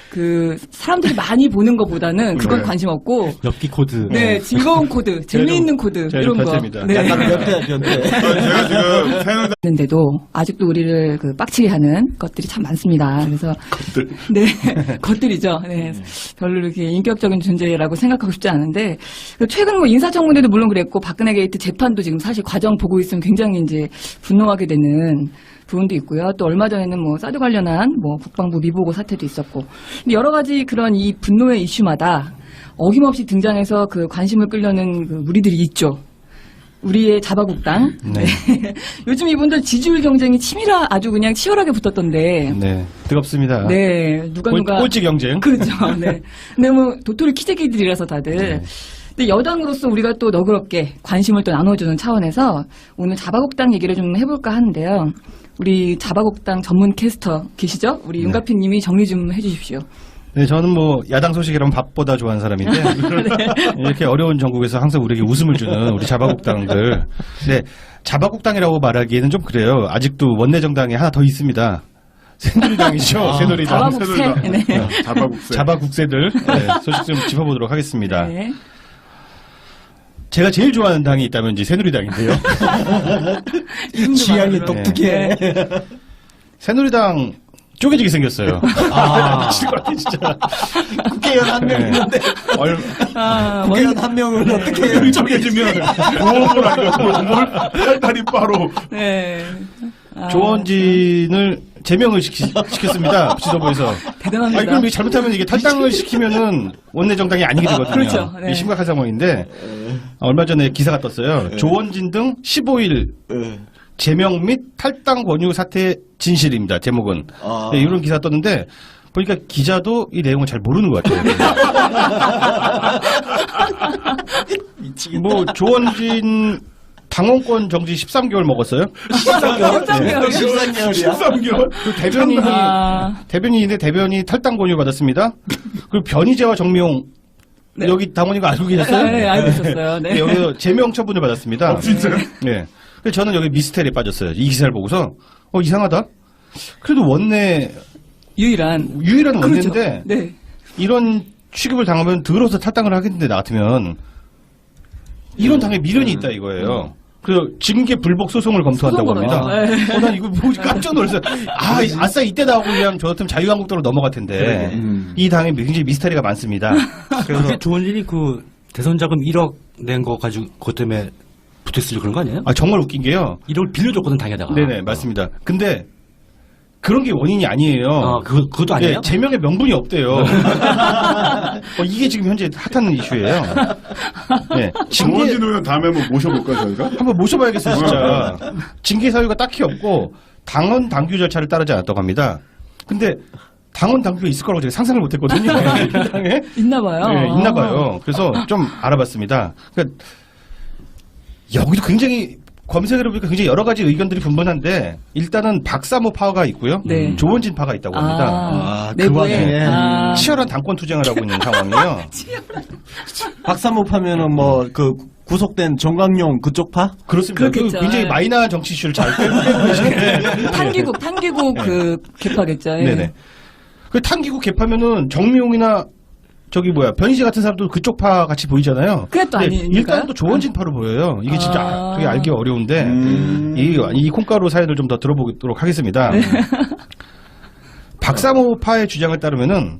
그 사람들이 많이 보는 것보다는 그건 관심 없고 엽기 코드. 네 즐거운 코드, 재미있는 코드 제가 이런 좀 거. 변태입니다. 네. 약간 변태. 제가 지금 새누리당 있는데도 아직도 우리를 그 빡치게 하는 것들이 참 많습니다. 그래서 네 것들이죠. 네, 별로 이렇게 인격적인 존재라고 생각하고 싶지 않은데 최근 뭐 인사청문회도 물론 그랬고 박근혜 게이트 재판도 지금 사실 과정 보고 있으면 굉장히 이제 분노하게 되는 부분도 있고요. 또 얼마 전에는 뭐 사드 관련한 뭐 국방부 미보고 사태도 있었고 근데 여러 가지 그런 이 분노의 이슈마다 어김없이 등장해서 그 관심을 끌려는 그 무리들이 있죠. 우리의 자바국당. 네. 요즘 이분들 지지율 경쟁이 아주 그냥 치열하게 붙었던데. 네, 뜨겁습니다. 네, 누가. 꼴찌 경쟁. 그렇죠. 네. 근데 뭐 도토리 키재기들이라서 다들. 네. 근데 여당으로서 우리가 또 너그럽게 관심을 또 나눠주는 차원에서 오늘 자바국당 얘기를 좀 해볼까 하는데요. 우리 자바국당 전문 캐스터 계시죠? 우리 윤가피 님이 정리 좀 해주십시오. 네, 저는 뭐 야당 소식이라면 밥보다 좋아하는 사람인데 이렇게 어려운 전국에서 항상 우리에게 웃음을 주는 우리 자바국당들. 네, 자바국당이라고 말하기에는 좀 그래요. 아직도 원내 정당이 하나 더 있습니다. 새누리당이죠. 새누리당. 자바국세. 네. 자바국세. 자바국세들. 네, 소식 좀 짚어보도록 하겠습니다. 네. 제가 제일 좋아하는 당이 있다면 이제 새누리당인데요. 취향이 네. 똑똑해. 새누리당 쪼개지게 생겼어요. 미칠 것 같아, 진짜. 국회의원 한 명 있는데 국회의원 한 명을 어떻게 해? 쪼개지면 구호물 아니고 팔다리 바로. 네. 조원진을 제명을 시켰습니다. 지도부에서. 대단합니다. 그럼 잘못하면 이게 탈당을 시키면은 원내 정당이 아니게 되거든요. 그렇죠. 네. 이게 심각한 상황인데 얼마 전에 기사가 떴어요. 조원진 등 15일 제명 및 탈당 권유 사태 진실입니다. 제목은. 네, 이런 기사 떴는데 보니까 기자도 이 내용을 잘 모르는 것 같아요. 뭐 조원진 당원권 정지 13개월 먹었어요. 13개월? 네. 13개월이야? 13개월? 그 대변인인데 대변이 탈당 권유 받았습니다. 그리고 변희재와 정미용 네. 여기 당원이가 알고 계셨어요? 네, 알고 있었어요. 네. 여기서 제명 처분을 받았습니다. 진짜요? 네. 그래서 저는 여기 미스테리에 빠졌어요. 이 기사를 보고서 이상하다. 그래도 원내 유일한 원내인데 그렇죠. 네. 이런 취급을 당하면 들어서 탈당을 하겠는데 나 같으면 이런 당에 미련이 있다 이거예요. 그래서 징계 불복 소송을 검토한다고 소송 합니다. 걸어요. 난 이거 보고 깜짝 놀랐어요. 아싸 이때 나오고 그냥 저 같으면 자유한국당으로 넘어갈 텐데 이 당에 굉장히 미스터리가 많습니다. 그래서 조원진이 그 대선 자금 1억 낸 거 가지고 그것 때문에 붙어있으려 그런 거 아니에요? 정말 웃긴 게요. 1억을 빌려줬거든 당에다가. 네네 맞습니다. 근데 그런 게 원인이 아니에요. 그것도 아니에요? 네, 제명의 명분이 없대요. 이게 지금 현재 핫한 이슈예요. 네, 조원진 의원 다음에 한번 모셔볼까요, 저희가? 한번 모셔봐야겠어요, 진짜. 징계 사유가 딱히 없고 당헌 당규 절차를 따르지 않았다고 합니다. 근데 당헌 당규가 있을 거라고 제가 상상을 못했거든요. 당에. 있나 봐요. 네, 있나 봐요. 그래서 좀 알아봤습니다. 그러니까 여기도 굉장히 검색을 해보니까 굉장히 여러 가지 의견들이 분분한데 일단은 박사모 파가 있고요. 네. 조원진 파가 있다고 합니다. 그 와중에 치열한 당권 투쟁을 하고 있는 상황이에요. 박사모 파면은 뭐 그 구속된 정광용 그쪽 파? 그렇습니다. 그렇겠죠. 굉장히 네. 마이너한 정치 이슈를 잘 빼고 계시는데. 탄기국 그 개파겠죠. 예. 네네. 그 탄기국 개파면은 정미용이나 저기 뭐야 변희재 같은 사람도 그쪽 파 같이 보이잖아요. 그게 또 근데 아니니까요? 일단 또 조원진 파로 보여요. 이게 진짜 아. 되게 알기 어려운데 이 콩가루 사연을 좀 더 들어보도록 하겠습니다. 박사모 파의 주장을 따르면은